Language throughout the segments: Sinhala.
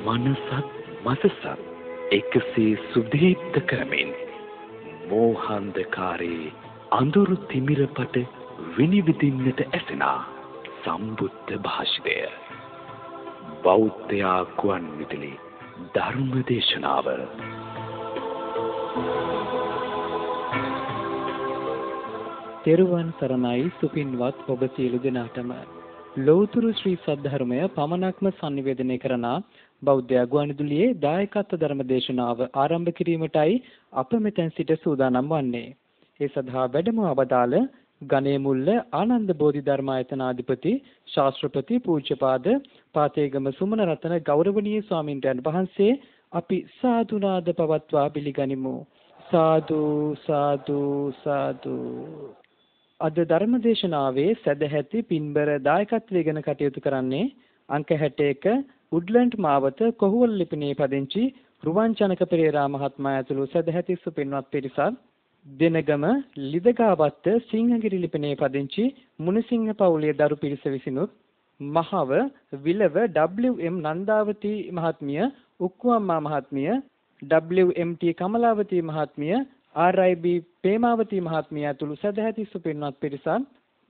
මනසත් මසසත් එකසේ සුදීප්ත කරමින් මෝහන්ධකාරයේ අඳුරු තිමිරපට විනිවිදින්නට ඇසෙනා සම්බුද්ධ භාෂිතය බෞද්ධ ගුවන් විදුලි ධර්ම දේශනාව. තෙරුවන් සරණයි සුපින්වත් ඔබ සියලු දෙනාටම. ලෞතුරු ශ්‍රී සද්ධර්මය පමණක්ම sannivedanaya කරන බෞද්ධ ගුවන් විදුලියේ දායකත්ව ධර්ම දේශනාව ආරම්භ කිරීමටයි අප මෙතෙන් සිට සූදානම් වන්නේ. ඒ සඳහා වැඩම අවදාළ ගණේමුල්ල ආනන්ද බෝධි ධර්මායතනාධිපති ශාස්ත්‍රපති පූජ්‍යපාද පාතේගම සුමන රතන ගෞරවනීය ස්වාමින්වයන් වහන්සේ අපි සාදුනාද පවත්වා පිළිගනිමු. සාදු සාදු සාදු. අද ධර්මදේශනාවේ සදැහැති පින්බර දායකත්වයෙන් කටයුතු කරන්නේ අංක 61 උඩ්ලන්ඩ් මාවත කොහුවල ලිපිනේ පදිංචි රුවන්චනක පෙරේරා මහත්මයා ඇතුළු සදැහැති සුපින්වත් පිරිසක්, දෙනගම ලිදගාවත්ත සිංහගිරි ලිපිනේ පදිංචි මුණසිංහ පවුලේ දරු පිරිස විසිනුත්, මහව විලව WM නන්දාවති මහත්මිය, උක්කුවම්මා මහත්මිය, WMT කමලාවති මහත්මිය, RIB පේමාවති මහත්මිය ඇතුළු සදැහැති සුපින්වත් පිරිසක්,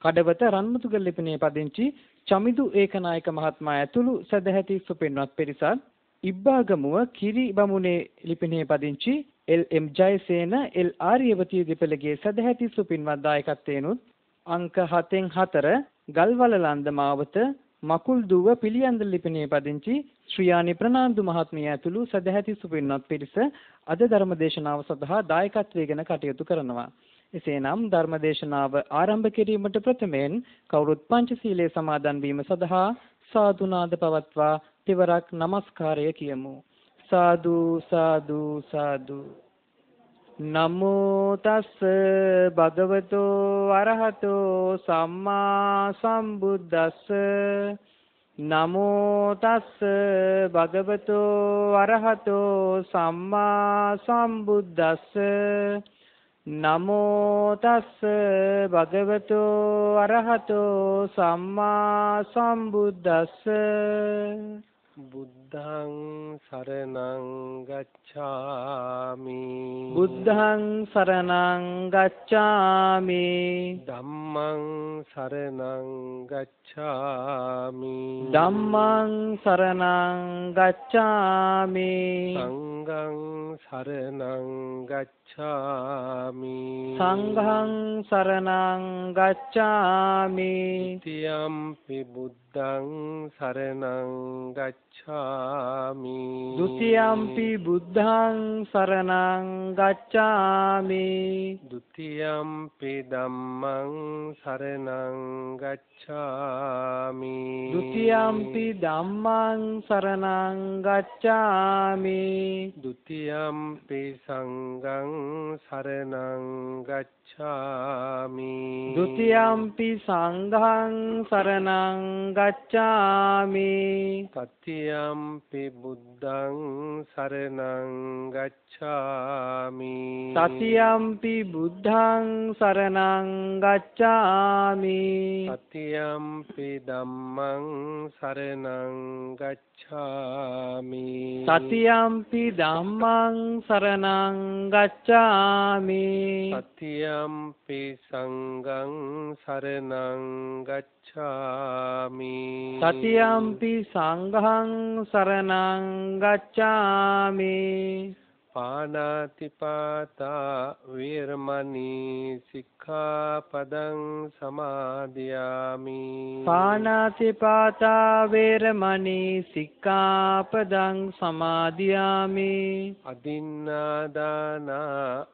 කඩවත රන්මුතුගල ලිපිනේ පදිංචි චමිදු ඒකනායක මහත්මයා ඇතුළු සදැහැති සුපින්වත් පිරිසක්, ඉබ්බාගමුව කිරි බමුණේ ලිපිනේ පදිංචි LM ජයසේන L ආර්යවතී දෙපළගේ සදැහැති සුපින්වත් දායකත්වයෙනුත්, අංක 7න් 4 ගල්වලලන්ද මාවත මකුල් දුව පිළියන්ද ලිපිනේ පදිංචි ශ්‍රියානි ප්‍රනාන්දු මහත්මිය ඇතුළු සදැහැති සුපින්වත් පිරිස අද ධර්මදේශනාව සඳහා දායකත්වයෙන් කටයුතු කරනවා. එසේනම් ධර්මදේශනාව ආරම්භ කිරීමට ප්‍රථමයෙන් කවුරුත් පංචශීලයේ සමාදන් වීම සඳහා සාදුනාද පවත්වා තෙවරක් নমස්කාරය කියමු. සාදු සාදු සාදු. නමෝ තස්ස භගවතෝ අරහතෝ සම්මා සම්බුද්දස්ස. නමෝ තස්ස භගවතෝ අරහතෝ සම්මා සම්බුද්දස්ස. නමෝ තස්ස භගවතෝ අරහතෝ සම්මා සම්බුද්දස්ස. බුද්ධං සරණං ගච්ඡාමි. බුද්ධං සරණං ගච්ඡාමි. ධම්මං සරණං ගච්ඡාමි. ධම්මං සරණං ගච්ඡාමි. සංඝං සරණං ගච්ඡාමි. සංඝං සරණං ගච්ඡාමි. තියම්පි බුද්ධං සරණං ගච්ඡාමි. ဒ ුතියම්පි බුද්ධං සරණං ගච්ඡාමි. ဒ ුතියම්පි ධම්මං සරණං ගච්ඡාමි. ဒ ුතියම්පි ධම්මං සරණං ගච්ඡාමි. ဒ ුතියම්පි සංඝං සරණං ගච්ඡාමි. ဒ ුතියම්පි සංඝං සරණං ගච්ඡාමි. තතියම්පි බුද්ධං සරණං ගච්ඡාමි. තතියම්පි බුද්ධං සරණං ගච්ඡාමි. තතියම්පි ධම්මං සරණං ගච්ඡාමි. තතියම්පි ධම්මං සරණං ගච්ඡාමි. තතියම්පි සංඝං සරණං ගච්ඡාමි. තතියම්පි සංඝං සරණං ගච්ඡාමි. පාණාතිපාතා වේරමණී සික්ඛාපදං සමාදියාමි. පාණාතිපාතා වේරමණී සික්ඛාපදං සමාදියාමි. අදින්නාදාන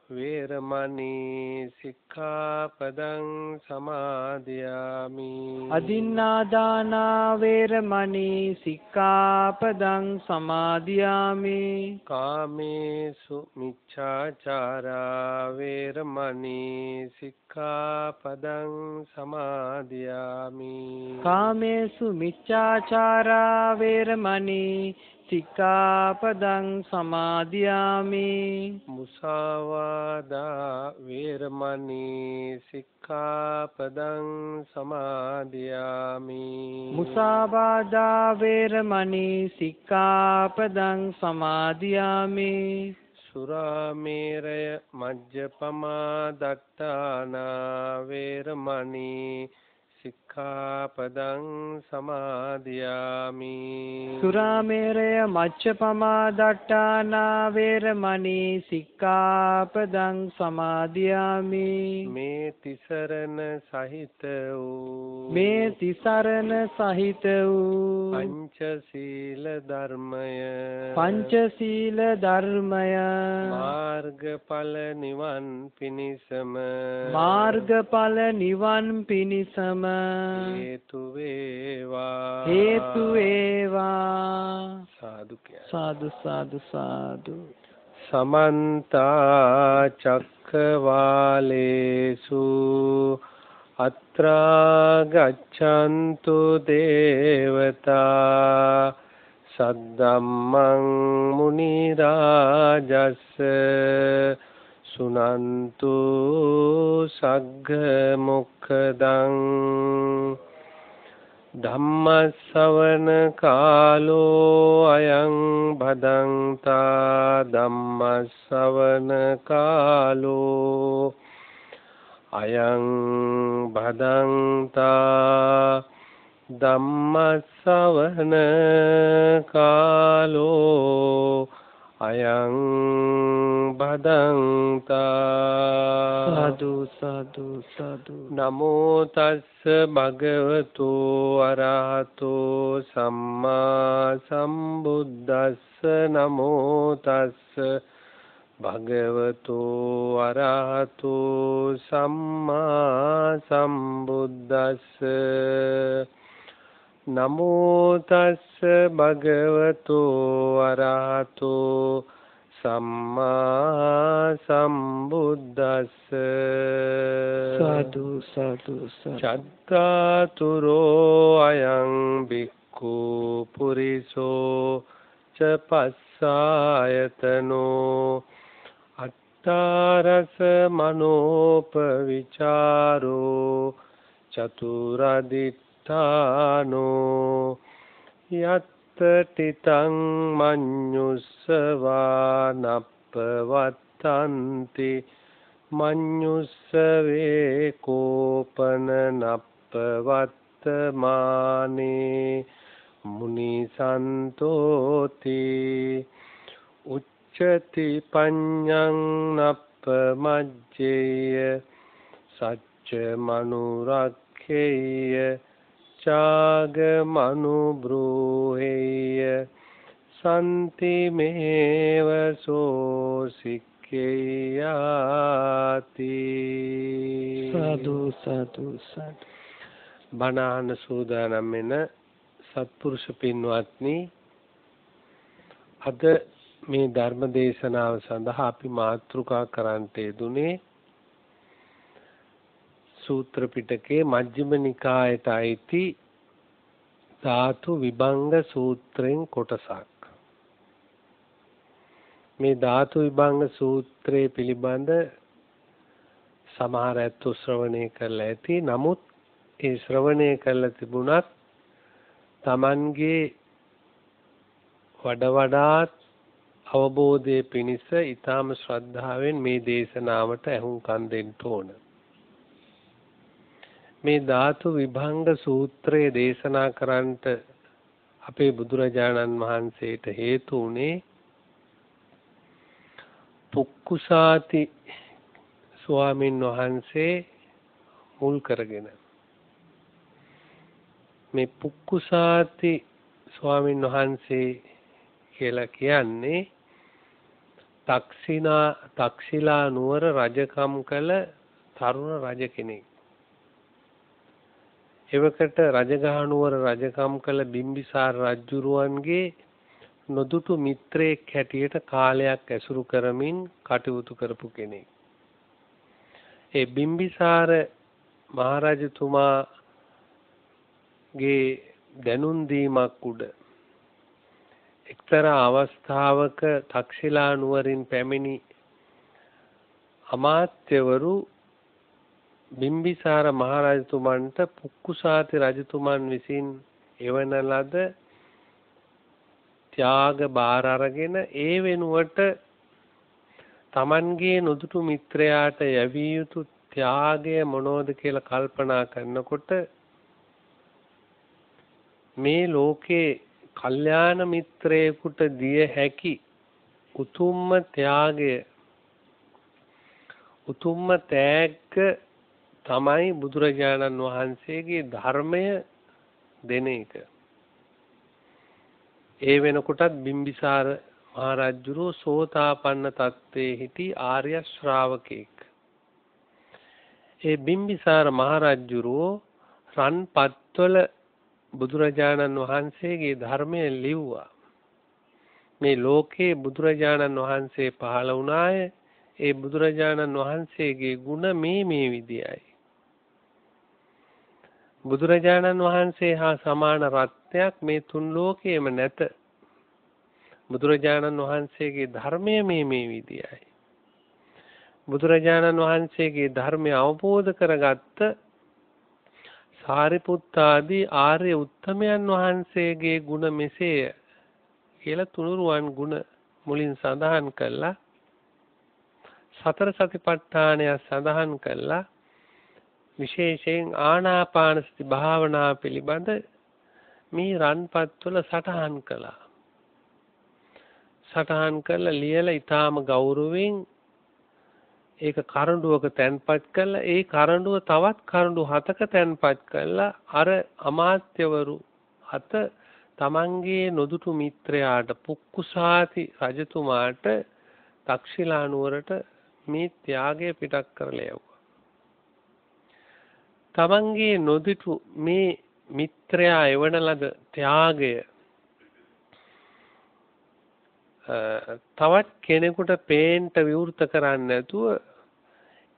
වේරමණී සික්ඛාපදං සමාදියාමි. අදින්නාදාන වේරමණී සික්ඛාපදං සමාදියාමි. කාමේසු මිච්ඡාචාරා වේරමණී සික්ඛාපදං සමාදියාමි. කාමේසු මිච්ඡාචාරා වේරමණී සික්ඛාපදං සමාදියාමි. මුසාවාදා වේරමණී සික්ඛාපදං සමාදියාමි. මුසාවාදා වේරමණී සික්ඛාපදං සමාදියාමි. සුරාමේරය මජ්ජපමා දට්ඨානා වේරමණී සික්ඛාපදං සමාදියාමි. සුරාමේරය මච්ඡපමා දට්ඨානා වේරමණී සික්ඛාපදං සමාදියාමි. මේ තිසරණ සහිත වූ මේ තිසරණ සහිත වූ පංචශීල ධර්මය පංචශීල ධර්මය මාර්ගඵල නිවන් පිණිසම මාර්ගඵල නිවන් පිණිසම හේතු වේවා. හේතු වේවා. සාදු කිය. සාදු සාදු සාදු. සමන්ත චක්කවාලේසු අත්‍රා ගච්ඡන්තු දේවතා සද්දම්මං මුනි රාජස්ස සුනන්තු සග්ග මොක්ඛදං ධම්මස්සවන කාලෝ අයං භදංතා ධම්මස්සවන කාලෝ අයං භදංතා ධම්මස්සවන කාලෝ අයං භදංතා. සාදු සාදු සාදු. නමෝ තස්ස භගවතු අරහතෝ සම්මා සම්බුද්දස්ස. නමෝ තස්ස භගවතු අරහතෝ සම්මා සම්බුද්දස්ස. නමෝ තස්ස භගවතු අරහතෝ සම්මා සම්බුද්දස්ස. සාදු සාදු සාදු. චත්තාතුරෝ අයං භික්ඛු පුරිසෝ ච පස්සායතනෝ අට්ඨාරස මනෝපවිචාරෝ චතුරදිඨානෝ යත්තටිතං මඤ්ඤුස්සවා නප්පවත්තන්ති මඤ්ඤුස්සවේ කෝපන නප්පවත්තමානේ මුනි සන්තෝති උච්චති පඤ්ඤං නප්පමජ්ජේය සච්ච මනුරක්ඛේය චාගමනුබ්‍රූහෙය සන්ති මේව සෝසික්ඛේයාති. සාදු සාදු සාදු. බණාන සූදානම් වෙන සත්පුරුෂ පින්වත්නි, අද මේ ධර්ම දේශනාව සඳහා අපි මාතෘකා කරන්නට යෙදුනේ සූත්‍ර පිටකේ මජ්ක්‍ධිම නිකායට අයිති ධාතු විභංග සූත්‍රයෙන් කොටසක්. මේ ධාතු විභංග සූත්‍රය පිළිබඳ සමහර අයත් ශ්‍රවණය කරලා ඇති. නමුත් ඒ ශ්‍රවණය කරලා තිබුණත් Tamanගේ වඩාත් අවබෝධයේ පිණිස ඊටාම ශ්‍රද්ධාවෙන් මේ දේශනාවට ඇහුම්කන් දෙන්න ඕන. මේ ධාතු විභංග සූත්‍රය දේශනා කරන්නට අපේ බුදුරජාණන් වහන්සේට හේතු වුණේ පුක්කුසාති ස්වාමින් වහන්සේ මුල් කරගෙන. මේ පුක්කුසාති ස්වාමින් වහන්සේ කියලා කියන්නේ තක්ෂිලා නුවර රජකම් කළ තරුණ රජ කෙනෙක්. එවකට රජගහ නුවර රජකම් කළ බිම්බිසාර රජුරුවන්ගේ නොදුටු මිත්‍රයෙක් හැටියට කාලයක් ඇසුරු කරමින් කටයුතු කරපු කෙනෙක්. ඒ බිම්බිසාර මහරජතුමාගේ දැනුම් දීමක් උඩ එක්තරා අවස්ථාවක තක්ෂිලා නුවරින් පැමිණි අමාත්‍යවරු බිම්බිසාර මහරජතුමන්ට පුක්කුසාති රජතුමන් විසින් එවන ලද ත්‍යාග බාර අරගෙන ඒ වෙනුවට තමන්ගේ නොදුටු මිත්‍රයාට යැවිය යුතු ත්‍යාගය මොනෝද කියලා කල්පනා කරනකොට මේ ලෝකේ කල්යාණ මිත්‍රයෙකුට දිය හැකි උතුම්ම ත්‍යාගය උතුම්ම තෑග්ග තමයි බුදුරජාණන් වහන්සේගේ ධර්මය දෙන එක. ඒ වෙනකොටත් බිම්බිසාර මහරජුරෝ සෝතාපන්න තත්ත්වයේ සිටි ආර්ය ශ්‍රාවකෙක්. ඒ බිම්බිසාර මහරජුරෝ රන්පත්වල බුදුරජාණන් වහන්සේගේ ධර්මය ලිව්වා. මේ ලෝකේ බුදුරජාණන් වහන්සේ පහළ වුණාය. ඒ බුදුරජාණන් වහන්සේගේ ගුණ මේ විදියයි. බුදුරජාණන් වහන්සේ හා සමාන රත්නයක් මේ තුන් ලෝකයේම නැත. බුදුරජාණන් වහන්සේගේ ධර්මය මේ විදියයි. බුදුරජාණන් වහන්සේගේ ධර්මය අවබෝධ කරගත්ත සාරිපුත්ත ආදී ආර්ය උත්තමයන් වහන්සේගේ ගුණ මෙසේය කියලා තුනුරුවන් ගුණ මුලින් සඳහන් කළා. සතර සතිපට්ඨානය සඳහන් කළා. විශේෂයෙන් ආනාපාන සති භාවනා පිළිබඳ මේ රන්පත්වල සටහන් කළා. සටහන් කළා ලියලා ඊටාම ගෞරවයෙන් ඒක කරඬුවක තැන්පත් කළා. ඒ කරඬුව තවත් කරඬු 7ක තැන්පත් කළා. අර අමාත්‍යවරු අත තමන්ගේ නොදුටු මිත්‍රයාට පුක්කුසාති රජතුමාට තක්ෂිලා නුවරට මේ ත්‍යාගය පිටක් කරලා යවුවා. තමන්ගේ නොදුටු මේ මිත්‍රයා එවන ලද ත්‍යාගය තවත් කෙනෙකුට පේන්න විවෘත කරන්නේ නැතුව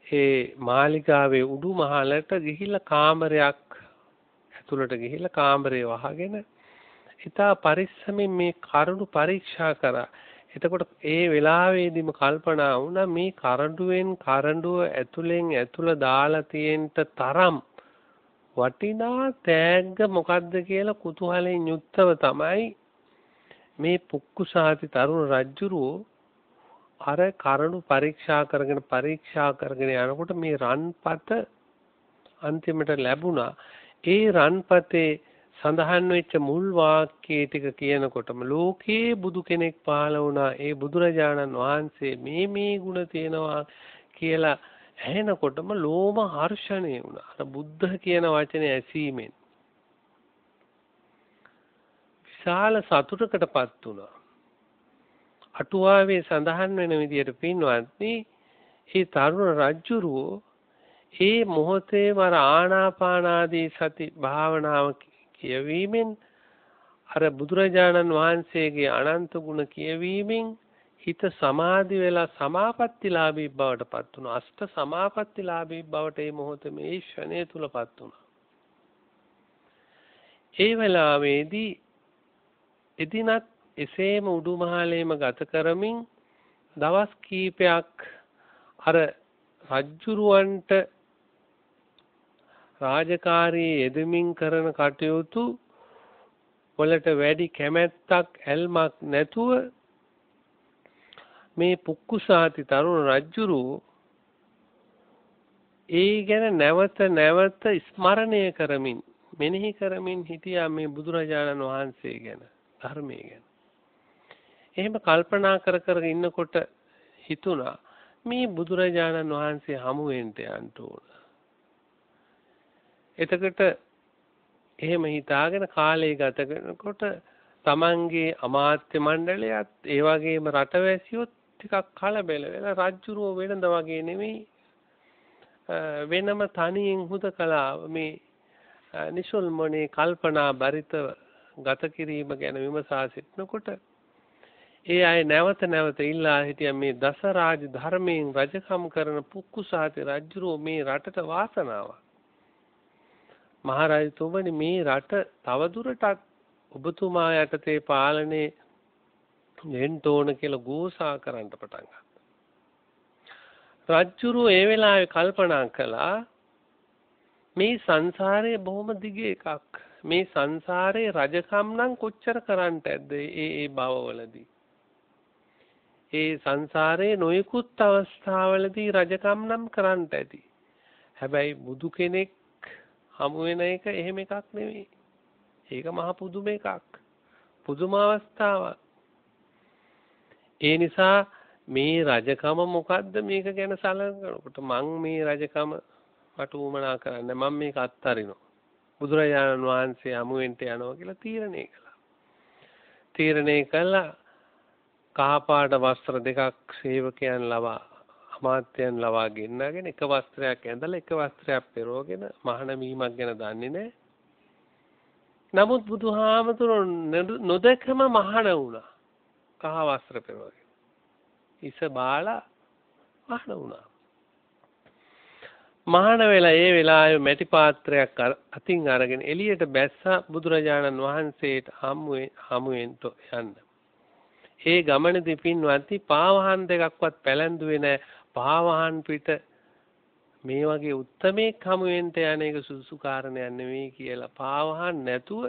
ඒ මාලිගාවේ උඩු මහලට ගිහිල්ලා කාමරයක් ඇතුළට ගිහිල්ලා කාමරේ වහගෙන ඉතා පරිස්සමින් මේ කරුණු පරීක්ෂා කරා. එතකොට ඒ වෙලාවේදීම කල්පනා වුණා මේ කරඬුවෙන් කරඬුව ඇතුලෙන් ඇතුල දාලා තියෙන්න තරම් වටිනා තෑග්ග මොකද්ද කියලා කුතුහලයෙන් යුක්තව තමයි මේ පුක්කුසාති තරුණ රජුරෝ අර කරඬු පරීක්ෂා කරගෙන යනකොට මේ රන්පත අන්තිමට ලැබුණා. ඒ රන්පතේ සඳහන් වෙච්ච මුල් වාක්‍යය ටික කියනකොටම ලෝකේ බුදු කෙනෙක් පහළ වුණා. ඒ බුදුරජාණන් වහන්සේ මේ ගුණ තියෙනවා කියලා ඇහෙනකොටම ලෝම හර්ෂණය වුණා. අර බුද්ධ කියන වචනේ ඇසීමෙන් විශාල සතුටකටපත් වුණා. අටුවාවේ සඳහන් වෙන විදිහට පින්වත්නි, මේ තරුණ රජුරෝ ඒ මොහොතේ වර ආනාපානාදී සති භාවනාව කියවීමෙන් අර බුදුරජාණන් වහන්සේගේ අනන්ත ගුණ කියවීමෙන් හිත සමාධි වෙලා සමාපත්තිලාභී බවට පත් වුණා. අෂ්ට සමාපත්තිලාභී බවට මේ මොහොතේ මේ ක්ෂණය තුලපත් වුණා. ඒ වෙලාවේදී එදිනත් එසේම උඩුමහලේම ගත කරමින් දවස් කීපයක් අර රජුරවන්ට රාජකාරී යෙදමින් කරන කටයුතු වලට වැඩි කැමැත්තක් ඇල්මක් නැතුව මේ පුක්කුසාති තරුණ රජුරෝ ඒ ගැන නැවත ස්මරණය කරමින් මෙනෙහි කරමින් හිටියා මේ බුදුරජාණන් වහන්සේ ගැන, ධර්මයේ ගැන. එහෙම කල්පනා කර ඉන්නකොට හිතුණා මේ බුදුරජාණන් වහන්සේ හමු වෙන්න යන්න ඕන. එතකොට එහෙම හිතාගෙන කාලය ගත කරනකොට තමන්ගේ අමාත්‍ය මණ්ඩලයත් ඒ වගේම රටවැසියොත් ටිකක් කලබල වෙලා රජුරෝ වෙනද වගේ නෙමෙයි වෙනම තනියෙන් හුදකලා මේ නිසල්මනේ කල්පනා බරිතව ගත කිරීම ගැන විමසා සිටනකොට ඒ අය නැවත ඉල්ලා හිටිය මේ දසරාජ ධර්මයෙන් රජකම් කරන පුක්කුසාති රජුරෝ මේ රටට වාසනාවක්. මහරජතුමනි, මේ රට තවදුරටත් ඔබතුමා යටතේ පාලනය එන්න ඕන කියලා ගෝසා කරන්න පටන් ගත්තා. රජුරු ඒ වෙලාවේ කල්පනා කළා මේ සංසාරයේ බොහොම දිග එකක්. මේ සංසාරේ රජකම් නම් කොච්චර කරන්නට ඇද්ද ඒ භවවලදී. ඒ සංසාරේ නොයෙකුත් අවස්ථාවලදී රජකම් නම් කරන්නට ඇති. හැබැයි බුදු කෙනෙක් හමු වෙන එක එහෙම එකක් නෙවෙයි. ඒක මහ පුදුම එකක්. පුදුම අවස්ථාවක්. ඒ නිසා මේ රජකම මොකද්ද මේක ගැන සැලකනකොට මං මේ රජකම මට උවමනා කරන්නේ මම මේක අත්හරිනවා. බුදුරජාණන් වහන්සේ හමුවෙන්ට යනවා කියලා තීරණය කළා. තීරණය කළා කහපාට වස්ත්‍ර දෙකක් සේවකයන් ලවා අමාත්‍යයන් ලවා ගෙන්නගෙන එක වස්ත්‍රයක් ඇඳලා එක වස්ත්‍රයක් පෙරවගෙන මහාන මීමක් ගැන දන්නේ නැහැ. නමුත් බුදුහාමතුරුන් නොදකම මහාන වුණා. කහ වස්ත්‍ර පෙරවගෙන. ඉස බාලා මහාන වුණා. මහාන වෙලා ඒ වෙලාවේ මැටි පාත්‍රයක් අතින් අරගෙන එළියට බැස්සා බුදුරජාණන් වහන්සේට හමුවෙන් යන්න. ඒ ගමනේදී පින්වත්නි පාවහන් දෙකක්වත් පැලැන්දුවේ නැහැ. පාවහන් පිට මේ වගේ උත්තමෙක් හමුවෙන්ට යන එක සුසු කාරණයක් නෙවෙයි කියලා පාවහන් නැතුව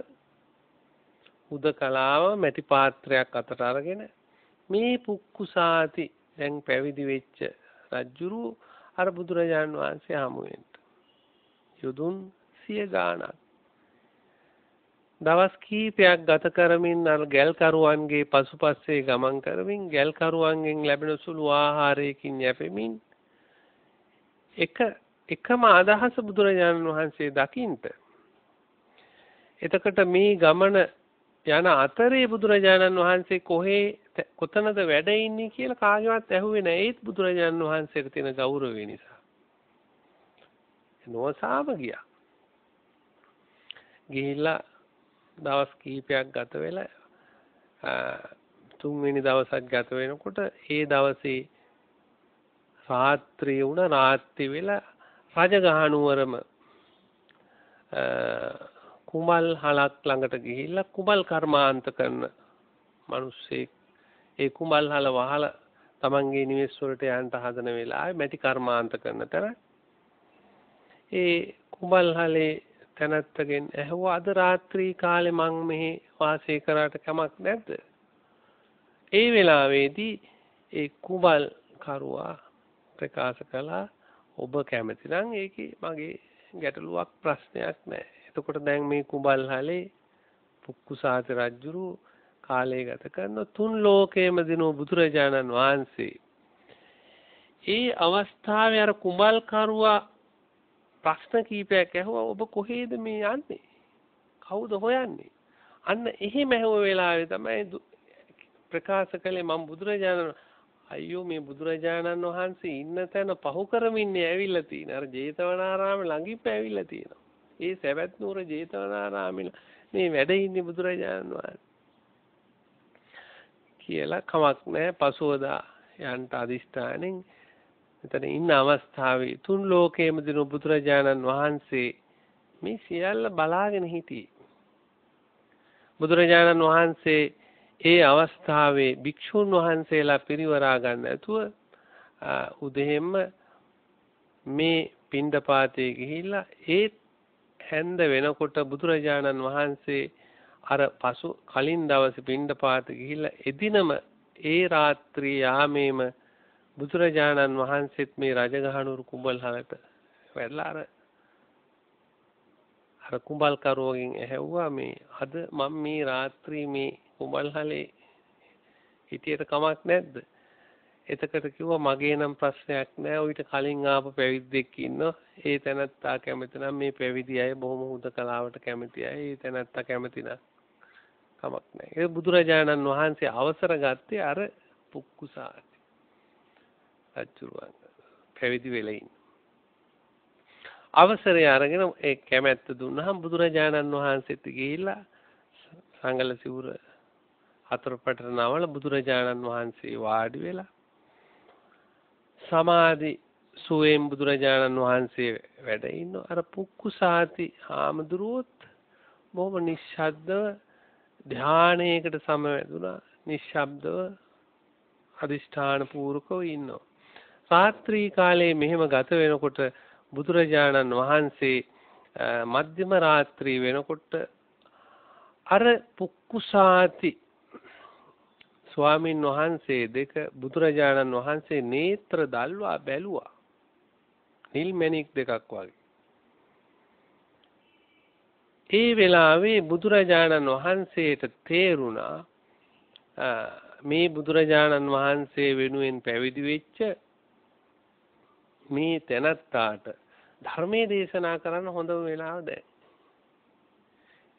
උදකලාව මැටි පාත්‍රයක් අතට අරගෙන මේ පුක්කුසාති දැන් පැවිදි වෙච්ච රජුරු අර බුදුරජාණන් වහන්සේ හමුවෙන්න යොදුන් 100 ගාණක් දවස් කීපයක් ගත කරමින් අර ගැල්කරුවන්ගේ පසුපස්සේ ගමන් කරමින් ගැල්කරුවන්ගෙන් ලැබෙන සුළු ආහාරයකින් යැපෙමින් එකම අදහස බුදුරජාණන් වහන්සේ දකින්ට. එතකොට මේ ගමන යන අතරේ බුදුරජාණන් වහන්සේ කොතනද වැඩ ඉන්නේ කියලා කාගේවත් ඇහුවේ නැහැ. ඒත් බුදුරජාණන් වහන්සේට තියෙන ගෞරවය නිසා. නොසාම ගියා. ගිහිල්ලා දවස් කීපයක් ගත වෙලා තුන්වෙනි දවසක් ගත වෙනකොට ඒ දවසේ රාත්‍රිය වුණා. රාත්‍රී වෙලා රජගහනුවරම කුමල් හලක් ළඟට ගිහිල්ලා කුමල් කර්මාන්ත කරන මිනිස්සෙක් ඒ කුමල් හල වහලා තමන්ගේ නිවෙස් වලට යන්න හදන වෙලාවේ මැටි කර්මාන්ත කරන තැන ඒ කුමල් හලේ තැනත්තගෙන් ඇහුවා අද රාත්‍රී කාලේ මං මෙහි වාසය කරාට කමක් නැද්ද? ඒ වෙලාවේදී ඒ කුමල් කරුවා ප්‍රකාශ කළා ඔබ කැමති නම් ඒකේ මගේ ගැටලුවක් ප්‍රශ්නයක් නැහැ. එතකොට දැන් මේ කුඹල්හලේ පුක්කුසාති රජුරු කාලය ගත කරන තුන් ලෝකයේම දිනු බුදුරජාණන් වහන්සේ ඒ අවස්ථාවේ අර කුඹල් කරුවා ප්‍රශ්න කීපයක් ඇහුවා ඔබ කොහේද මේ යන්නේ? කවුද හොයන්නේ? අන්න එහෙම ඇහුව වෙලාවේ තමයි ප්‍රකාශ කළේ මම බුදුරජාණන් අයියෝ මේ බුදුරජාණන් වහන්සේ ඉන්න තැන පහු කරමින් ඇවිල්ලා තියෙන අර ජේතවනාරාම ළඟින්ම ඇවිල්ලා තියෙනවා. ඒ සවැත් නුවර ජේතවනාරාමේ මේ වැඩ ඉන්නේ බුදුරජාණන් වහන්සේ කියලා කමක් නැහැ. පසුවදා යන්න අදිෂ්ඨානෙන් මෙතන ඉන්න අවස්ථාවේ තුන් ලෝකයේම දිනු බුදුරජාණන් වහන්සේ මේ සියල්ල බලාගෙන හිටියේ. බුදුරජාණන් වහන්සේ ඒ අවස්ථාවේ භික්ෂුන් වහන්සේලා පිරිවරා ගන්න නැතුව උදේෙම මේ පිණ්ඩපාතේ ගිහිල්ලා ඒ හැන්ද වෙනකොට බුදුරජාණන් වහන්සේ අර පසු කලින් දවසේ පිණ්ඩපාත ගිහිල්ලා එදිනම ඒ රාත්‍රී යාමේම බුදුරජාණන් වහන්සේත් මේ රජගහනුවර කුඹල්හලට වැඩලා අර කුඹල් කරුවගෙන් ඇහැව්වා මේ අද මම මේ රාත්‍රී මේ කුඹල්හලේ හිටියට කමක් නැද්ද? එතකොට කිව්වා මගේ නම් ප්‍රශ්නයක් නැහැ. ඌට කලින් ආපු පැවිද්දෙක් ඉන්නවා. ඒ තැනත්තා කැමති නම් මේ පැවිදි අය බොහොම හුදකලාවට කැමති අය. ඒ තැනත්තා කැමති නම් කමක් නැහැ. ඒ බුදුරජාණන් වහන්සේ අවසර ගත්තේ අර පුක්කුසාති රජුරුවන් පැවිදි වෙලා ඉන්න. අවසරය අරගෙන ඒ කැමැත්ත දුන්නාම බුදුරජාණන් වහන්සේත් ගිහිල්ලා සංගල සිවුර හතරපටට නවල බුදුරජාණන් වහන්සේ වාඩි වෙලා සමාධි සුවේම් බුදුරජාණන් වහන්සේ වැඩ ඉන්න අර පුක්කුසාති හාමුදුරුවොත් බොහොම නිශ්ශබ්දව ධානයේකට සමවැදුණා. නිශ්ශබ්දව අදිෂ්ඨාන පූර්වකව ඉන්නවා. රාත්‍රී කාලයේ මෙහෙම ගත වෙනකොට බුදුරජාණන් වහන්සේ මධ්‍යම රාත්‍රී වෙනකොට අර පුක්කුසාති ස්වාමින් වහන්සේ දෙක බුදුරජාණන් වහන්සේ නේත්‍ර දල්වා බැලුවා. නිල් මැණික් දෙකක් වගේ. ඒ වෙලාවේ බුදුරජාණන් වහන්සේට තේරුණා මේ බුදුරජාණන් වහන්සේ වෙනුවෙන් පැවිදි වෙච්ච මේ තැනත්තාට ධර්මයේ දේශනා කරන්න හොඳම වෙලාව දැන්.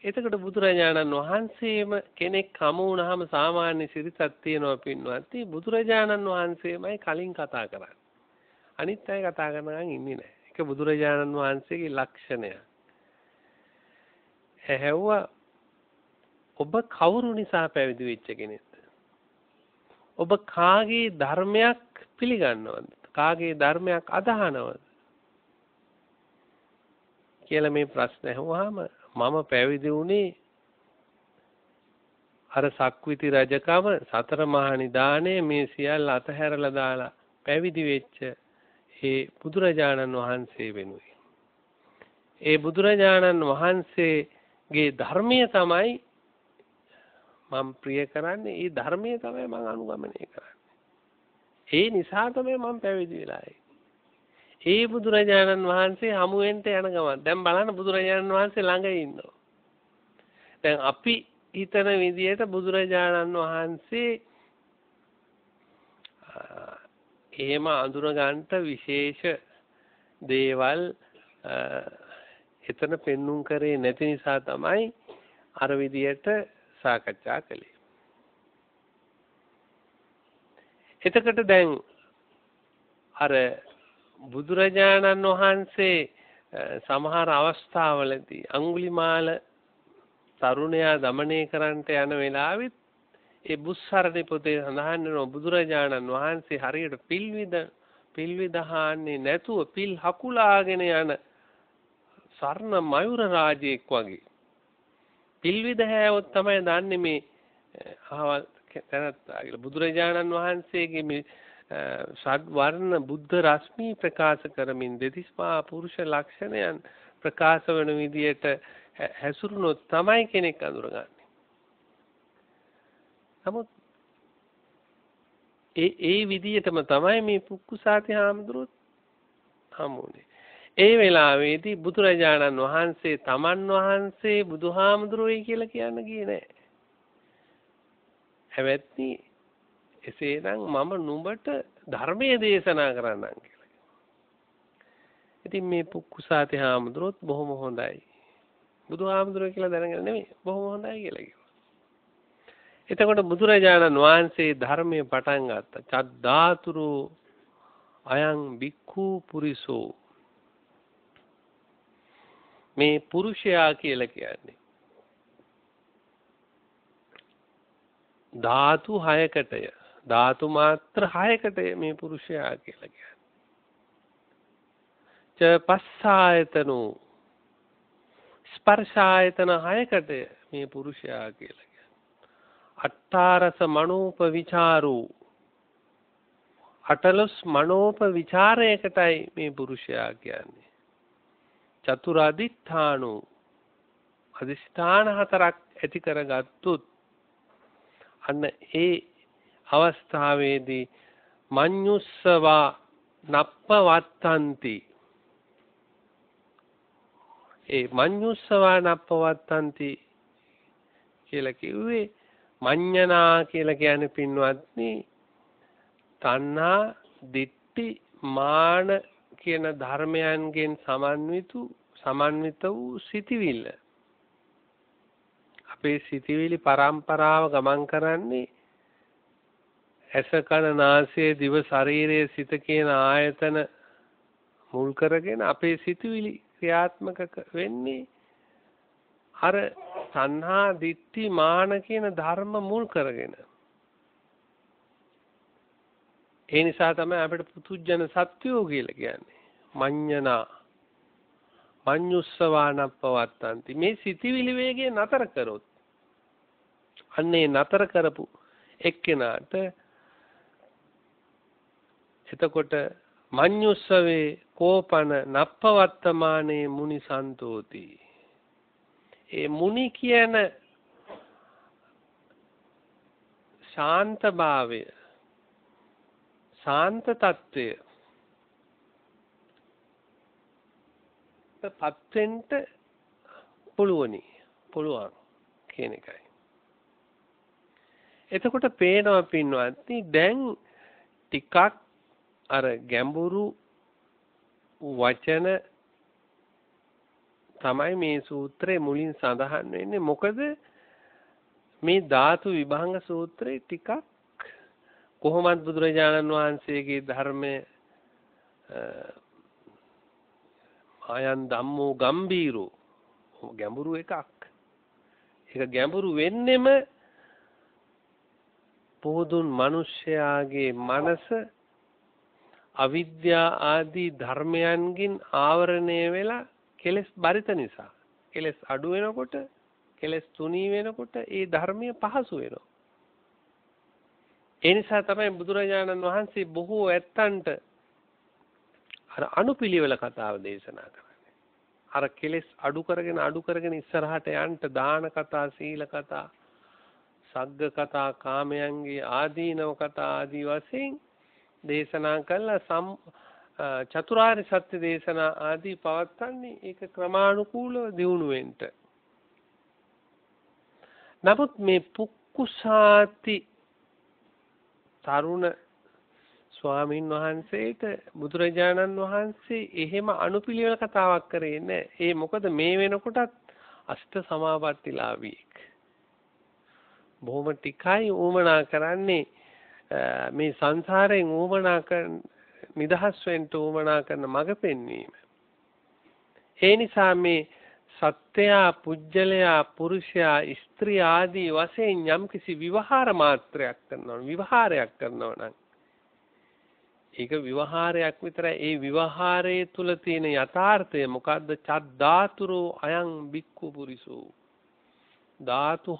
එතකොට බුදුරජාණන් වහන්සේම කෙනෙක් හමු වුණාම සාමාන්‍ය සිරිතක් තියෙනවා පින්වත්. බුදුරජාණන් වහන්සේමයි කලින් කතා කරන්නේ. අනිත් අය කතා කරනකන් ඉන්නේ නැහැ. ඒක බුදුරජාණන් වහන්සේගේ ලක්ෂණය. ඇහැව්වා ඔබ කවුරු නිසා පැවිදි වෙච්ච කෙනෙක්ද? ඔබ කාගේ ධර්මයක් පිළිගන්නවද? කාගේ ධර්මයක් අදහනවද? කියලා මේ ප්‍රශ්න ඇහුවාම මම පැවිදි වුණේ අර සක්විති රජකම සතර මහා නිදානේ මේ සියල්ල අතහැරලා දාලා පැවිදි වෙච්ච ඒ බුදුරජාණන් වහන්සේ වෙනුවෙන්. ඒ බුදුරජාණන් වහන්සේගේ ධර්මය තමයි මම ප්‍රිය කරන්නේ. ඒ ධර්මය තමයි මම අනුගමනය කරන්නේ. ඒ නිසා තමයි මම පැවිදි වෙලා ඒ බුදුරජාණන් වහන්සේ හමුවෙන්ට යන ගමන් දැන් බලන්න බුදුරජාණන් වහන්සේ ළඟ ඉන්නවා. දැන් අපි හිතන විදිහට බුදුරජාණන් වහන්සේ එහෙම අඳුර ගන්නට විශේෂ දේවල් එතන පෙන්눔 කරේ නැති නිසා තමයි අර විදිහට සාකච්ඡා කළේ. එතකොට දැන් අර බුදුරජාණන් වහන්සේ සමහර අවස්ථාවලදී අඟුලිමාල තරුණයා দমনය කරන්නට යන වෙලාවෙත් ඒ බුස්සරණි පොතේ සඳහන් වෙනවා බුදුරජාණන් වහන්සේ හරියට පිල්විදහාන්නේ නැතුව පිල් හකුලාගෙන යන සර්ණ මයුර රාජයෙක් වගේ. පිල්විද හැවොත් තමයි දන්නේ මේ අහවල් තැනත්තා කියලා. බුදුරජාණන් වහන්සේගේ මේ සද්වර්ණ බුද්ධ රශ්මි ප්‍රකාශ කරමින් දෙතිස්මා පුරුෂ ලක්ෂණයන් ප්‍රකාශ වෙන විදියට හැසිරුණොත් තමයි කෙනෙක් අඳුරගන්නේ. නමුත් ඒ විදියටම තමයි මේ පුක්කුසාති හාමුදුරුවෝ හමුුනේ. ඒ වෙලාවේදී බුදුරජාණන් වහන්සේ තමන් වහන්සේ බුදුහාමුදුරුවෝයි කියලා කියන්න ගියේ නෑ. හැබැයි එසේනම් මම නුඹට ධර්මයේ දේශනා කරන්නම් කියලා. ඉතින් මේ පුක්කුසාති හාමුදුරුවෝත් බොහොම හොඳයි. බුදුහාමුදුරුවෝ කියලා දැනගෙන නෙමෙයි බොහොම හොඳයි කියලා කිව්වා. එතකොට බුදුරජාණන් වහන්සේ ධර්මයේ පටන් ගත්තා. චද්දාතුරු අයං බික්ඛු පුරිසෝ. මේ පුරුෂයා කියලා කියන්නේ ධාතු 6කටය. ධාතු මාත්‍ර 6කටය මේ පුරුෂයා කියලා කියන්නේ. ච පස්සායතනෝ ස්පර්ශායතන 6කටය මේ පුරුෂයා කියලා කියන්නේ. අට්ඨාරස මනෝපවිචාරෝ 18 මනෝපවිචාරයකටයි මේ පුරුෂයා කියන්නේ. චතුරාදිඨානෝ අදිෂ්ඨාන 4ක් ඇති කරගත්තොත් අන්න ඒ අවස්ථාවේදී මඤ්ඤුස්සවා නප්පවත්තන්ති. ඒ මඤ්ඤුස්සවා නප්පවත්තන්ති කියලා කිව්වේ මඤ්ඤනා කියලා කියන්නේ පින්වත්නි තණ්හා දිට්ඨි මාන කියන ධර්මයන්ගෙන් සමන්විත වූ සිටිවිල්ල. අපේ සිටිවිලි පරම්පරාව ගමන් කරන්නේ ඇස කන නාසය දිව ශරීරය සිත කියන ආයතන මුල් කරගෙන අපේ සිටිවිලි ක්‍රියාත්මක වෙන්නේ අර සංහා දිට්ඨි මාන කියන ධර්ම මුල් කරගෙන. ඒ නිසා තමයි අපිට පුතුජන සත්‍යෝ කියලා කියන්නේ. මඤ්ඤනා මඤ්ඤුස්සවානප්පවත්තන්ති. මේ සිටිවිලි වේගය නතර කරොත් අන්නේ නතර කරපු එක්කෙනාට එතකොට මඤ්ඤුස්සවේ කෝපන නප්පවත්තමානේ මුනි සන්තෝති. ඒ මුනි කියන ශාන්තභාවය ශාන්ත తত্ত্বය පත්වෙන්න පුළුවන් කියන එකයි. එතකොට පේනවා පින්වත්නි දැන් ටිකක් අර ගැඹුරු වචන තමයි මේ සූත්‍රයේ මුලින් සඳහන් වෙන්නේ. මොකද මේ ධාතු විභංග සූත්‍රයේ ටිකක් කොහොමද බුදුරජාණන් වහන්සේගේ ධර්මයේ ආයන් ධම්මෝ ගම්බීරෝ ගැඹුරු එකක්. ඒක ගැඹුරු වෙන්නෙම පොදුන් මිනිස්යාගේ මනස අවිද්‍යා ආදී ධර්මයන්ගෙන් ආවරණය වෙලා කෙලෙස් බරිත නිසා. කෙලෙස් අඩු වෙනකොට කෙලෙස් තුනී වෙනකොට ඒ ධර්මය පහසු වෙනවා. ඒ නිසා තමයි බුදුරජාණන් වහන්සේ බොහෝ ඇත්තන්ට අර අනුපිළිවෙල කතාව දේශනා කරන්නේ. අර කෙලෙස් අඩු කරගෙන ඉස්සරහට යන්න දාන කතා, සීල කතා, සග්ග කතා, කාමයන්ගේ ආදීනව කතා ආදී වශයෙන් දේශනා කළා. චතුරාර්ය සත්‍ය දේශනා ආදී පවත්න්නේ ඒක ක්‍රමානුකූලව දියුණු වෙන්න. නමුත් මේ පුක්කුසාති තරුණ ස්වාමීන් වහන්සේට බුදුරජාණන් වහන්සේ එහෙම අනුපිළිවෙල කතාවක් කරේ නැහැ. ඒ මොකද මේ වෙනකොටත් අෂ්ට සමාපත්තිලාභියෙක්. බොහොම ටිකයි ඌමනා කරන්නේ මේ සංසාරයෙන් ඌමනා කරන නිදහස් වෙන්න ඌමනා කරන මඟ පෙන්වීම. ඒ නිසා මේ සත්‍යයා, පුජ්‍යලයා, පුරුෂයා, ස්ත්‍රී ආදී වශයෙන් යම්කිසි විවහාර මාත්‍රයක් කරනවා, විවහාරයක් කරනවා නම් ඒක විවහාරයක් විතරයි. ඒ විවහාරයේ තුල තියෙන යථාර්ථය මොකද්ද? චද්දාතුරෝ අයං බික්ඛු පුරිසෝ. ධාතු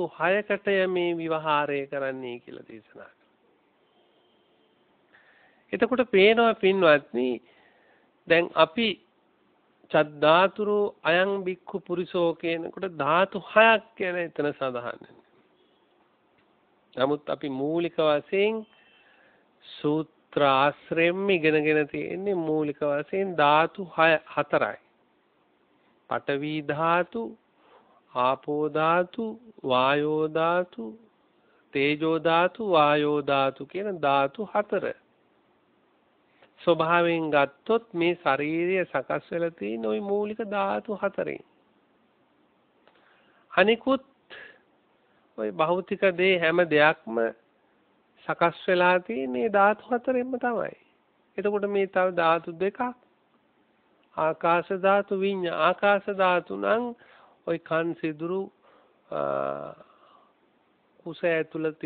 6කට මේ විවහාරය කරන්නේ කියලා දේශනා කළා. එතකොට පේනවා පින්වත්නි දැන් අපි චද්දාතුරෝ අයං බික්ඛු පුරිසෝ කියනකොට ධාතු 6ක් කියන එතන සඳහන්. නමුත් අපි මූලික වශයෙන් සූත්‍ර ආශ්‍රයෙන් ඉගෙනගෙන තියෙන්නේ මූලික වශයෙන් ධාතු 4යි. පඨවි ධාතු, ආපෝ ධාතු, වායෝ ධාතු, තේජෝ ධාතු, වායෝ ධාතු කියන ධාතු 4. ස්වභාවයෙන් ගත්තොත් මේ ශරීරය සකස් වෙලා තියෙන ওই මූලික ධාතු 4න්. අනිකුත් ওই භෞතික දේ හැම දෙයක්ම සකස් වෙලා තියෙන්නේ ධාතු 4ෙන්ම තමයි. එතකොට මේ තව ධාතු දෙකක් ආකාශ ධාතු, ආකාශ ධාතු නම් ওই කන් සිදුරු කුස ඇතුළත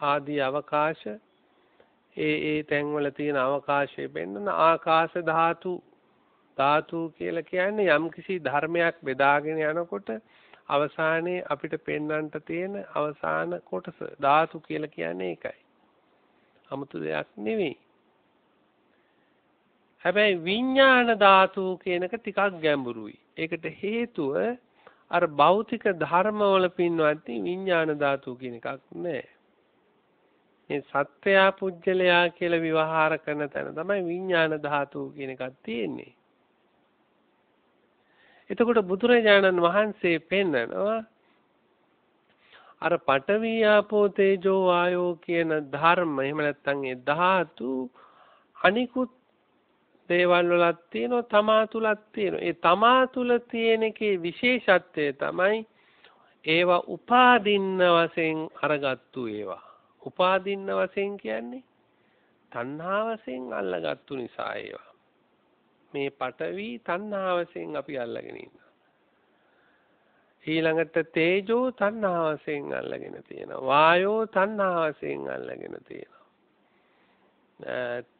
ආදී අවකාශ ඒ තැන්වල තියෙන අවකාශය පෙන්වන ආකාශ ධාතු කියලා කියන්නේ යම්කිසි ධර්මයක් බෙදාගෙන යනකොට අවසානයේ අපිට පෙන්වන්නට තියෙන අවසාන කොටස ධාතු කියලා කියන්නේ ඒකයි. 아무තු දෙයක් නෙවෙයි. හැබැයි විඥාන ධාතු කියනක ටිකක් ගැඹුරුයි. ඒකට හේතුව අර භෞතික ධර්මවල පින්වත්නි විඥාන ධාතු කියන එකක් නැහැ. මේ සත්‍යයා පුජ්‍යලයා කියලා විවහාර කරන තැන තමයි විඥාන ධාතු කියන එකක් තියෙන්නේ. එතකොට බුදුරජාණන් වහන්සේ පෙන්නනවා අර පඨවි ආපෝ තේජෝ වායෝ කියන ධර්ම එහෙම නැත්නම් ඒ ධාතු අනිකුත් දේවල් වලත් තියෙනවා, තමා තුලත් තියෙනවා. ඒ තමා තුල තියෙන එකේ විශේෂත්වය තමයි ඒවා උපාදින්න වශයෙන් අරගත්තු ඒවා. උපාදින්න වශයෙන් කියන්නේ තණ්හා වශයෙන් අල්ලගත්තු නිසා ඒවා. මේ පඨවි තණ්හා වශයෙන් අපි අල්ලගෙන ඉන්නවා. ඊළඟට තේජෝ තණ්හා වශයෙන් අල්ලගෙන තියෙනවා. වායෝ තණ්හා වශයෙන් අල්ලගෙන තියෙනවා.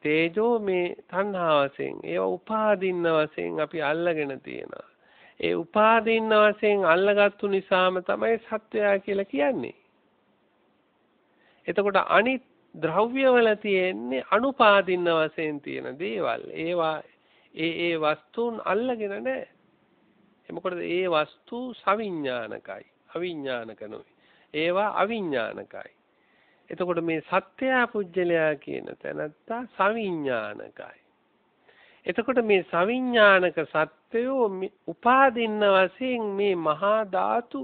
තේජෝ මේ තණ්හා වශයෙන් ඒවා උපාදින්න වශයෙන් අපි අල්ලගෙන තියෙනවා. ඒ උපාදින්න වශයෙන් අල්ලගත්තු නිසාම තමයි සත්‍යය කියලා කියන්නේ. එතකොට අනිත් ද්‍රව්‍යවල තියෙන්නේ අනුපාදින්න වශයෙන් තියෙන දේවල්. ඒවා ඒ වස්තුන් අල්ලගෙන නැහැ. මොකද ඒ වස්තු සවිඥානිකයි. අවිඥානික නෙවෙයි. ඒවා අවිඥානිකයි. එතකොට මේ සත්‍යය පුජ්‍යලයා කියන තැනත්තා සවිඥානිකයි. එතකොට මේ සවිඥානික සත්‍යෝ උපාදින්න වශයෙන් මේ මහා ධාතු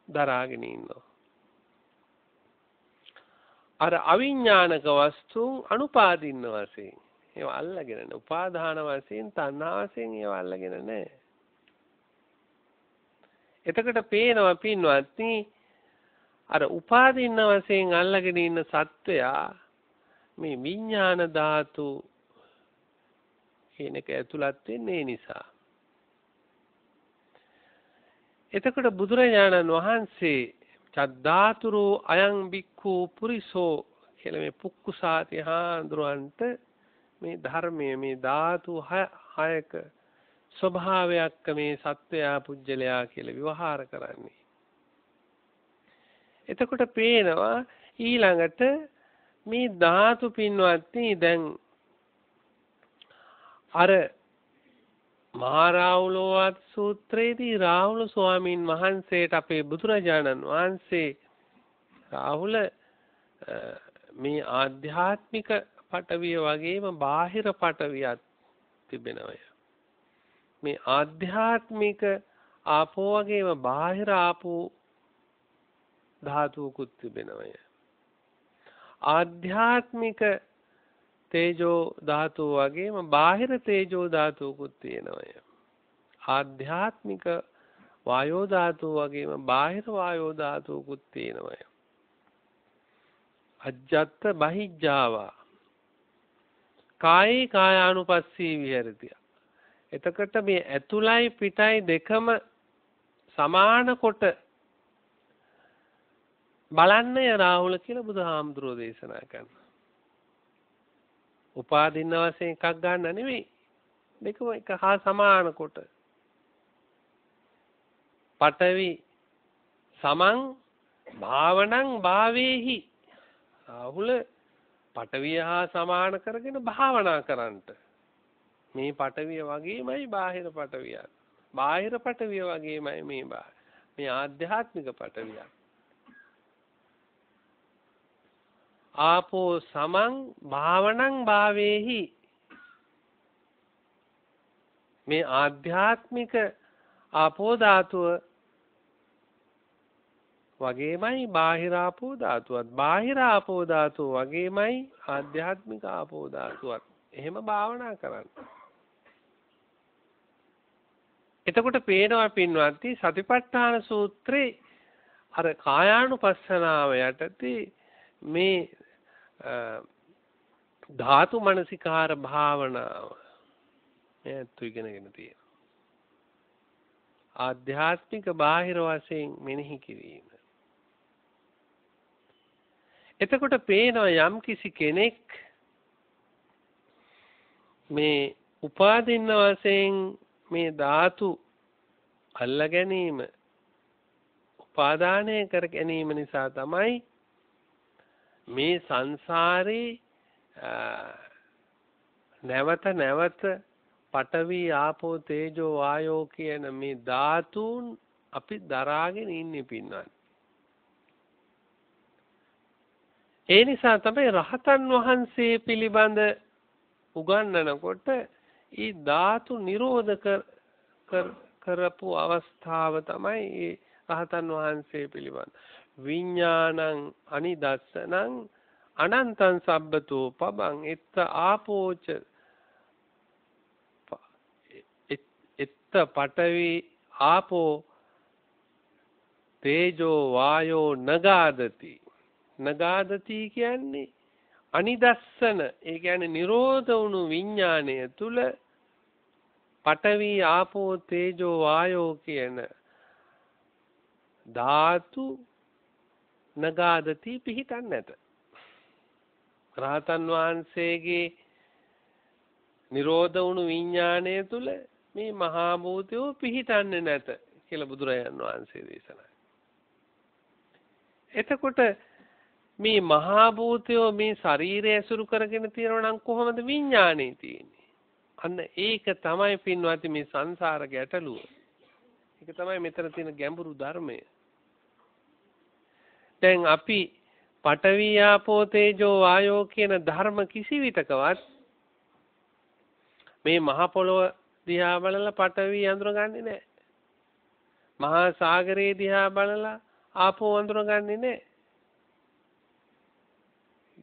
දරාගෙන ඉන්නවා. අර අවිඥානික වස්තුන් අනුපාදින්න වශයෙන් ඒවා අල්ලගෙන නැහැ. උපාදාන වශයෙන් තණ්හා වශයෙන් ඒවා අල්ලගෙන නැහැ. එතකොට පේනවා පින්වත්නි අර උපාදින්න වශයෙන් අල්ලගෙන ඉන්න සත්වයා මේ විඥාන ධාතු කියන එක ඇතුළත් වෙන්නේ නිසා. එතකොට බුදුරජාණන් වහන්සේ චද්දාතුරෝ අයං බික්ඛු පුරිසෝ කියලා මේ පුක්කුසාති හාඳුරන්ට මේ ධර්මයේ මේ ධාතු හයක ස්වභාවයක් මේ සත්වයා පුජ්‍යලයා කියලා විවහාර කරන්නේ. එතකොට පේනවා ඊළඟට මේ ධාතු පින්වත්නි දැන් අර මහා රාහුලෝවාද සූත්‍රයේදී රාහුල ස්වාමීන් වහන්සේට අපේ බුදුරජාණන් වහන්සේ රාහුල මේ ආධ්‍යාත්මික පටවිය වගේම බාහිර පටවියක් තිබෙනවා. මේ ආධ්‍යාත්මික ආපෝ වගේම බාහිර ආපෝ ධාතුකුත් තිබෙනවා. ආධ්‍යාත්මික තේජෝ ධාතුව වගේම බාහිර තේජෝ ධාතුකුත් තියෙනවා. ආධ්‍යාත්මික වායෝ ධාතුව වගේම බාහිර වායෝ ධාතුකුත් තියෙනවා. අජ්ජත් බහිජ්ජාවා කායේ කායානුපස්සී විහෙරති. එතකොට මේ ඇතුළයි පිටයි දෙකම සමාන කොට බලන්නේ රාහුල කියලා බුදුහාමුදුරෝ දේශනා කරනවා. උපාදින්න වශයෙන් එකක් ගන්න නෙවෙයි. දෙකම එක හා සමාන කොට. පඨවි සමං භාවනං භාවේහි. රාහුල පඨවිය හා සමාන කරගෙන භාවනා කරන්නට. මේ පඨවිය වගේමයි බාහිර පඨවිය. බාහිර පඨවිය වගේමයි මේ ආධ්‍යාත්මික පඨවිය. ආපෝ සමං භාවනං භාවේහි. මේ ආධ්‍යාත්මික ආපෝ ධාතුව වගේමයි බාහිර ආපෝ ධාතුවත්. බාහිර ආපෝ ධාතුව වගේමයි ආධ්‍යාත්මික ආපෝ ධාතුවත්. එහෙම භාවනා කරන්න. එතකොට පේනවා පින්වත්නි සතිපට්ඨාන සූත්‍රේ අර කායානුපස්සනාව යටතේ මේ ධාතු මනසිකාර භාවනාව මේත් ඉගෙනගෙන තියෙනවා. ආධ්‍යාත්මික බාහිර වශයෙන් මෙනෙහි කිරීම. එතකොට පේනවා යම් කිසි කෙනෙක් මේ උපාදින්න වශයෙන් මේ ධාතු අල්ලා ගැනීම උපාදානය කර ගැනීම නිසා තමයි මේ සංසාරේ නැවත නැවත පඨවි ආපෝ තේජෝ වායෝ කියන මේ ධාතුන් අපි දරාගෙන ඉන්නේ පින්වත්. ඒ නිසා තමයි රහතන් වහන්සේ පිළිබඳ උගන්වනකොට ඊ ධාතු නිරෝධ කරපු අවස්ථාව තමයි ඒ රහතන් වහන්සේ පිළිබඳ. විඥානං අනිදස්සනං අනන්තං සබ්බතෝ පබං එත්ත ආපෝච එත්ත පඨවි ආපෝ තේජෝ වායෝ නගාදති. නගාදති කියන්නේ අනිදස්සන. ඒ කියන්නේ නිරෝධ වුණු විඥාණය තුල පඨවි ආපෝ තේජෝ වායෝ කියන ධාතු නගාදති පිහිටන්නේ නැත. රහතන් වහන්සේගේ නිරෝධ වුණු විඥාණය තුල මේ මහා භූතයෝ පිහිටන්නේ නැත කියලා බුදුරජාණන් වහන්සේ දේශනා. එතකොට මේ මහා භූතයෝ මේ ශරීරය ඇසුරු කරගෙන තියෙනවා නම් කොහොමද විඥානේ තියෙන්නේ? අන්න ඒක තමයි පින්වත්නි මේ සංසාර ගැටලුව. ඒක තමයි මෙතන තියෙන ගැඹුරු ධර්මය. දැන් අපි පඨවි ආපෝ තේජෝ වායෝ කියන ධර්ම කිසිවිටකවත් මේ මහ පොළොව දිහා බලලා පඨවි අඳුරගන්නේ නැහැ. මහා සාගරේ දිහා බලලා ආපෝ අඳුරගන්නේ නැහැ.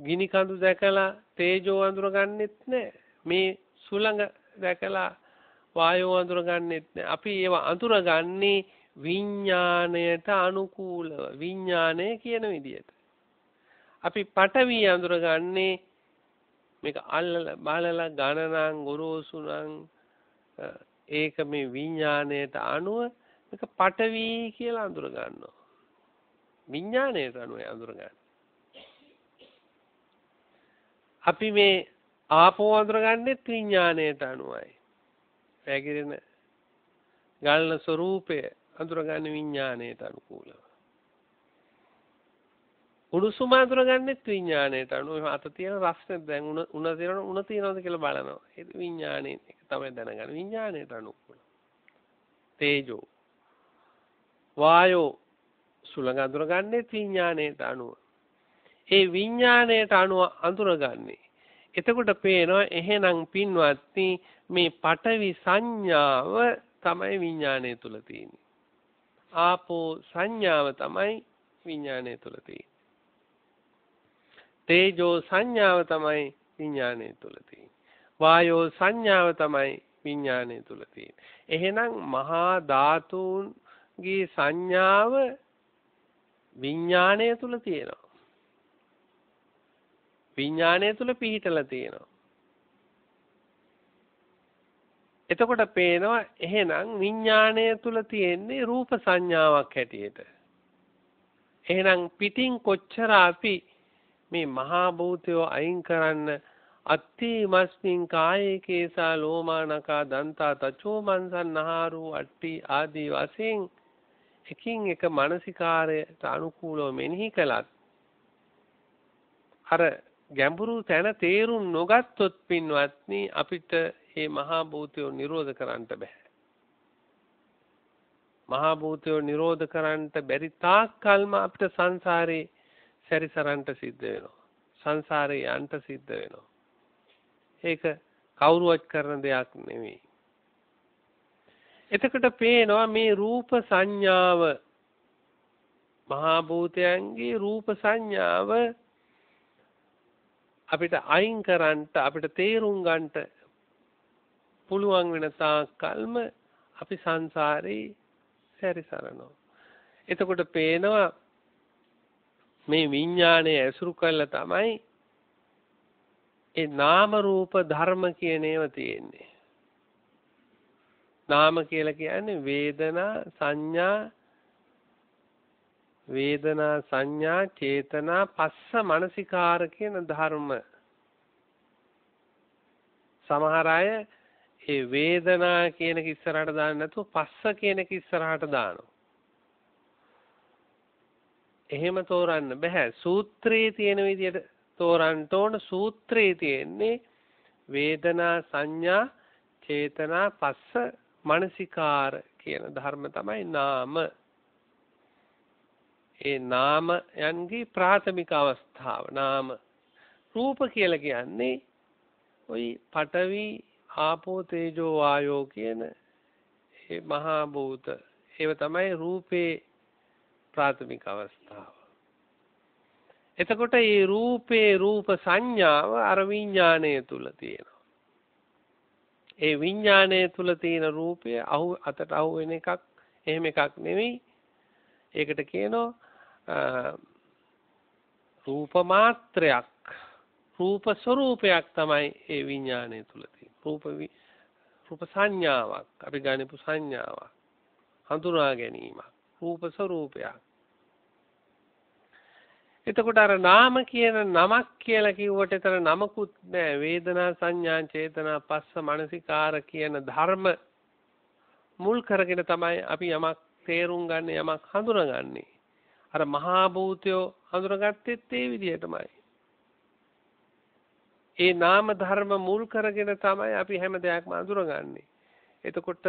ගිනි කඳු දැකලා තේජෝ අඳුරගන්නෙත් නැහැ. මේ සුළඟ දැකලා වායෝ අඳුරගන්නෙත් නැහැ. අපි ඒවා අඳුරගන්නේ විඥාණයට අනුකූලව විඥාණය කියන විදිහට. අපි පඨවි අඳුරගන්නේ මේක අල්ලලා බලලා ගණනං ගොරෝසුණං ඒක මේ විඥාණයට අනුව මේක පඨවි කියලා අඳුර ගන්නවා. විඥාණයට අනුව අඳුර ගන්න. අපි මේ ආපෝ අඳුරගන්නෙත් විඥාණයට අනුවයි. පැගිරෙන ගලන ස්වરૂපය අඳුරගන්නේ විඥාණයට අනුකූලව. උණුසුම අඳුරගන්නෙත් විඥාණයට අනුව. අත තියෙන රස්නේ දැන් උණ තියෙනවද කියලා බලනවා. ඒ විඥාණය එක තමයි දැනගන්නේ. විඥාණයට අනුකූලව. තේජෝ වායෝ සුළඟ අඳුරගන්නෙත් විඥාණයට අනුව. ඒ විඥාණයට අනුව අඳුරගන්නේ. එතකොට පේනවා එහෙනම් පින්වත්නි මේ පඨවි සංඥාව තමයි විඥාණය තුල තියෙන්නේ. ආපෝ සංඥාව තමයි විඥාණය තුල තියෙන්නේ. තේජෝ සංඥාව තමයි විඥාණය තුල තියෙන්නේ. වායෝ සංඥාව තමයි විඥාණය තුල තියෙන්නේ. එහෙනම් මහා ධාතුන්ගේ සංඥාව විඥාණය තුල තියෙනවා. විඥාණය තුල පිහිටලා තියෙනවා. එතකොට පේනවා එහෙනම් විඥාණය තුල තියෙන්නේ රූප සංඥාවක් හැටියට. එහෙනම් පිටින් කොච්චර අපි මේ මහා භූතයෝ අයින් කරන්න අත්ති මස්මින් කායේ කේසා ලෝමානකා දන්තා තචෝ මන්සන්නහාරු අට්ටි ආදී වශයෙන් එකින් එක මානසිකාරයට අනුකූලව මෙනෙහි කළත් අර ගැඹුරු තැන තේරුම් නොගත්තොත් පින්වත්නි අපිට මේ මහා භූතයෝ නිරෝධ කරන්න බෑ. මහා භූතයෝ නිරෝධ කරන්න බැරි තාක් කල්ම අපිට සංසාරේ සැරිසරන්ට සිද්ධ වෙනවා. සංසාරේ යන්ට සිද්ධ වෙනවා. ඒක කවුරුවත් කරන දෙයක් නෙවෙයි. එතකොට පේනවා මේ රූප සංඥාව මහා භූතයන්ගේ රූප සංඥාව අපිට අයින් කරන්නට අපිට තේරුම් ගන්නට පුළුවන් වෙන තාක් කල්ම අපි සංසාරේ සැරිසරනවා. එතකොට පේනවා මේ විඥානය ඇසුරු කරලා තමයි ඒ නාම රූප ධර්ම කියන ඒවා තියෙන්නේ. නාම කියලා කියන්නේ වේදනා සංඥා චේතනා පස්ස මනසිකාර කියන ධර්ම. සමහර අය ඒ වේදනා කියන එක ඉස්සරහට දාන්න නැතුව පස්ස කියන එක ඉස්සරහට දානවා. එහෙම තෝරන්න බෑ. සූත්‍රයේ තියෙන විදිහට තෝරන්න ඕන. සූත්‍රයේ තියෙන්නේ වේදනා සංඥා චේතනා පස්ස මනසිකාර කියන ධර්ම තමයි නාම. ඒ නාමයන්ගේ ප්‍රාථමික අවස්ථාව නාම. රූප කියලා කියන්නේ ওই පඨවි ආපෝ තේජෝ වායෝ කියන මේ මහා භූත. ඒව තමයි රූපේ ප්‍රාථමික අවස්ථාව. එතකොට මේ රූපේ රූප සංඥාව අර විඥාණය තුල තියෙනවා. ඒ විඥාණය තුල තියෙන රූපය අතට අහු වෙන එකක් එහෙම එකක් නෙවෙයි. ඒකට කියනවා රූප මාත්‍රයක් රූප ස්වરૂපයක් තමයි ඒ විඥාණය තුල තියෙන්නේ. රූප සංඥාවක් අපි ගන්නපු සංඥාවක් හඳුනා ගැනීමක් රූප ස්වરૂපයක්. එතකොට අර නාම කියන නමක් කියලා කිව්වට ඒතර නමකුත් නෑ. වේදනා සංඥා චේතනා පස්ස මනසිකාර කියන ධර්ම මුල් කරගෙන තමයි අපි යමක් තේරුම් ගන්න යමක් හඳුනගන්නේ. අර මහා භූතයෝ හඳුනාගත්තෙත් ඒ විදිහටමයි. ඒ නාම ධර්ම මුල් කරගෙන තමයි අපි හැම දෙයක්ම අඳුරගන්නේ. එතකොට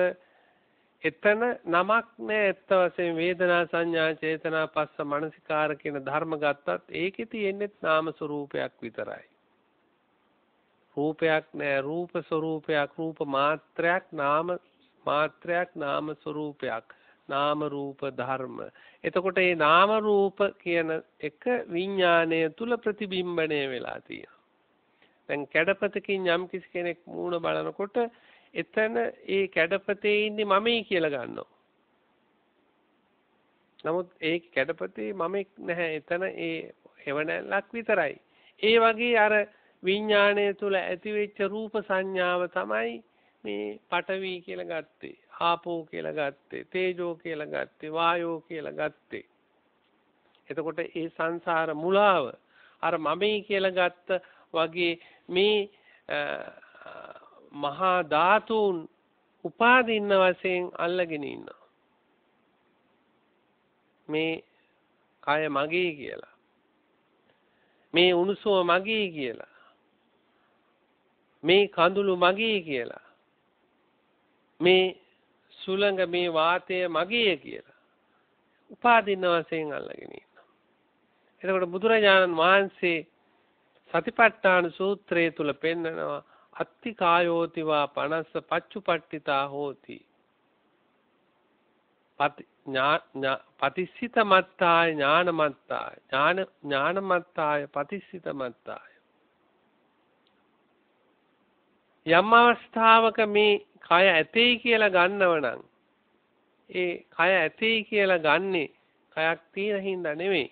එතන නමක් නෑ. ඇත්ත වශයෙන් වේදනා සංඥා චේතනා පස්ස මනසිකාර කියන ධර්ම ගත්තත් ඒකේ තියෙන්නේ නාම ස්වરૂපයක් විතරයි. රූපයක් නෑ. රූප ස්වરૂපයක්, රූප මාත්‍රයක්, නාම මාත්‍රයක්, නාම ස්වરૂපයක්, නාම රූප ධර්ම. එතකොට මේ නාම රූප කියන එක විඥාණය තුල ප්‍රතිබිම්බණය වෙලා තියෙනවා. දැන් කැඩපතකින් යම් කිසි කෙනෙක් මූණ බලනකොට එතන ඒ කැඩපතේ ඉන්නේ මමයි කියලා ගන්නවා. නමුත් ඒ කැඩපතේ මමෙක් නැහැ. එතන ඒ හේවණලක් විතරයි. ඒ වගේ අර විඥාණය තුල ඇතිවෙච්ච රූප සංඥාව තමයි මේ පඨවි කියලා ගත්තේ, ආපෝ කියලා ගත්තේ, තේජෝ කියලා ගත්තේ, වායෝ කියලා ගත්තේ. එතකොට ඒ සංසාර මුලාව අර මමයි කියලා ගත්ත වගේ මේ මහා ධාතුන් උපාදින්න වශයෙන් අල්ලගෙන ඉන්නවා. මේ කය මගේ කියලා, මේ උණුසුම මගේ කියලා, මේ කඳුළු මගේ කියලා, මේ සුළඟ මේ වාතය මගේ කියලා උපාදින්න වශයෙන් අල්ලගෙන ඉන්නවා. එතකොට බුදුරජාණන් වහන්සේ සතිපට්ඨාන සූත්‍රයේ තුල පෙන්නනවා අත්ති කායෝතිවා පනස්ස පච්චුපට්ඨිතා හෝති. පතිස්සිත මත්තාය ඥානමත්තාය ඥානමත්තාය පතිස්සිත මත්තාය. යම් අවස්ථාවක මේ කය ඇතේ කියලා ගන්නව නම් ඒ කය ඇතේ කියලා ගන්නේ කයක් තියෙන හින්දා නෙවෙයි.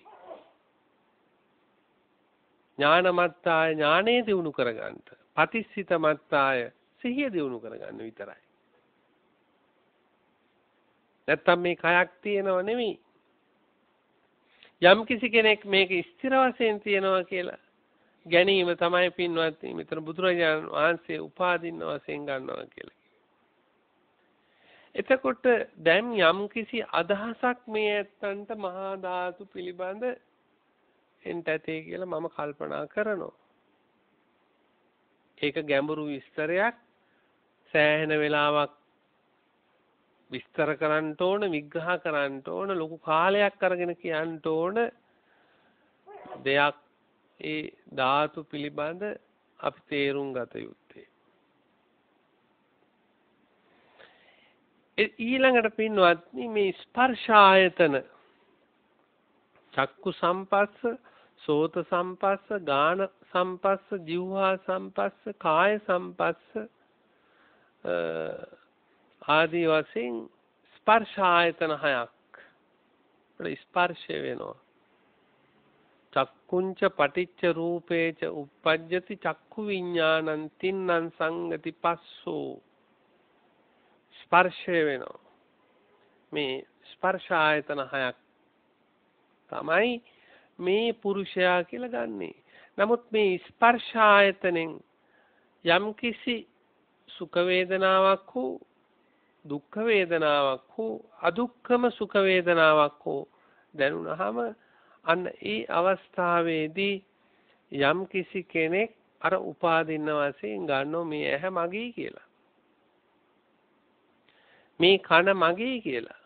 ඥානමත්තාය ඥානෙ දිනු කරගන්න. පතිස්සිත මත්තාය සිහිය දිනු කරගන්න විතරයි. නැත්තම් මේ කයක් තියෙනව නෙවෙයි. යම් කිසි කෙනෙක් මේක ස්ථිර වශයෙන් තියෙනවා කියලා ගැනීම තමයි පින්වත්නි මෙතන බුදුරජාණන් වහන්සේ උපාදින්න වශයෙන් ගන්නවා කියලා. එතකොට දැන් යම් කිසි අදහසක් මේ ඇත්තන්ට මහා ධාතු පිළිබඳ එන්ට ඇතේ කියලා මම කල්පනා කරනවා. ඒක ගැඹුරු විස්තරයක්. සෑහෙන වෙලාවක් විස්තර කරන්න ඕන, විග්‍රහ කරන්න ඕන, ලොකු කාලයක් අරගෙන කියන්න ඕන දෙයක්. ඒ ධාතු පිළිබඳ අපි තේරුම් ගත යුත්තේ. ඊළඟට පින්වත්නි මේ ස්පර්ශ ආයතන චක්කු සම්පස්ස, සෝත සම්පස්ස, ගාන සම්පස්ස, જીවහා සම්පස්ස, කාය සම්පස්ස ආදී වශයෙන් ස්පර්ශ ආයතන හයක් ස්පර්ශ වෙනවා. චක්කුංච පටිච්ච රූපේච uppajjati චක්කු විඥානං තින්නං සංගති පස්සෝ ස්පර්ශ වෙනවා. මේ ස්පර්ශ ආයතන හයක් තමයි මේ පුරුෂයා කියලා ගන්නෙ. නමුත් මේ ස්පර්ශ ආයතනෙන් යම්කිසි සුඛ වේදනාවක් හෝ දුක්ඛ වේදනාවක් හෝ අදුක්ඛම සුඛ වේදනාවක් හෝ දැනුණාම අන්න ඒ අවස්ථාවේදී යම්කිසි කෙනෙක් අර උපාදින්න වශයෙන් ගන්නෝ මේ ඇහැ මගේ කියලා. මේ කන මගේ කියලා.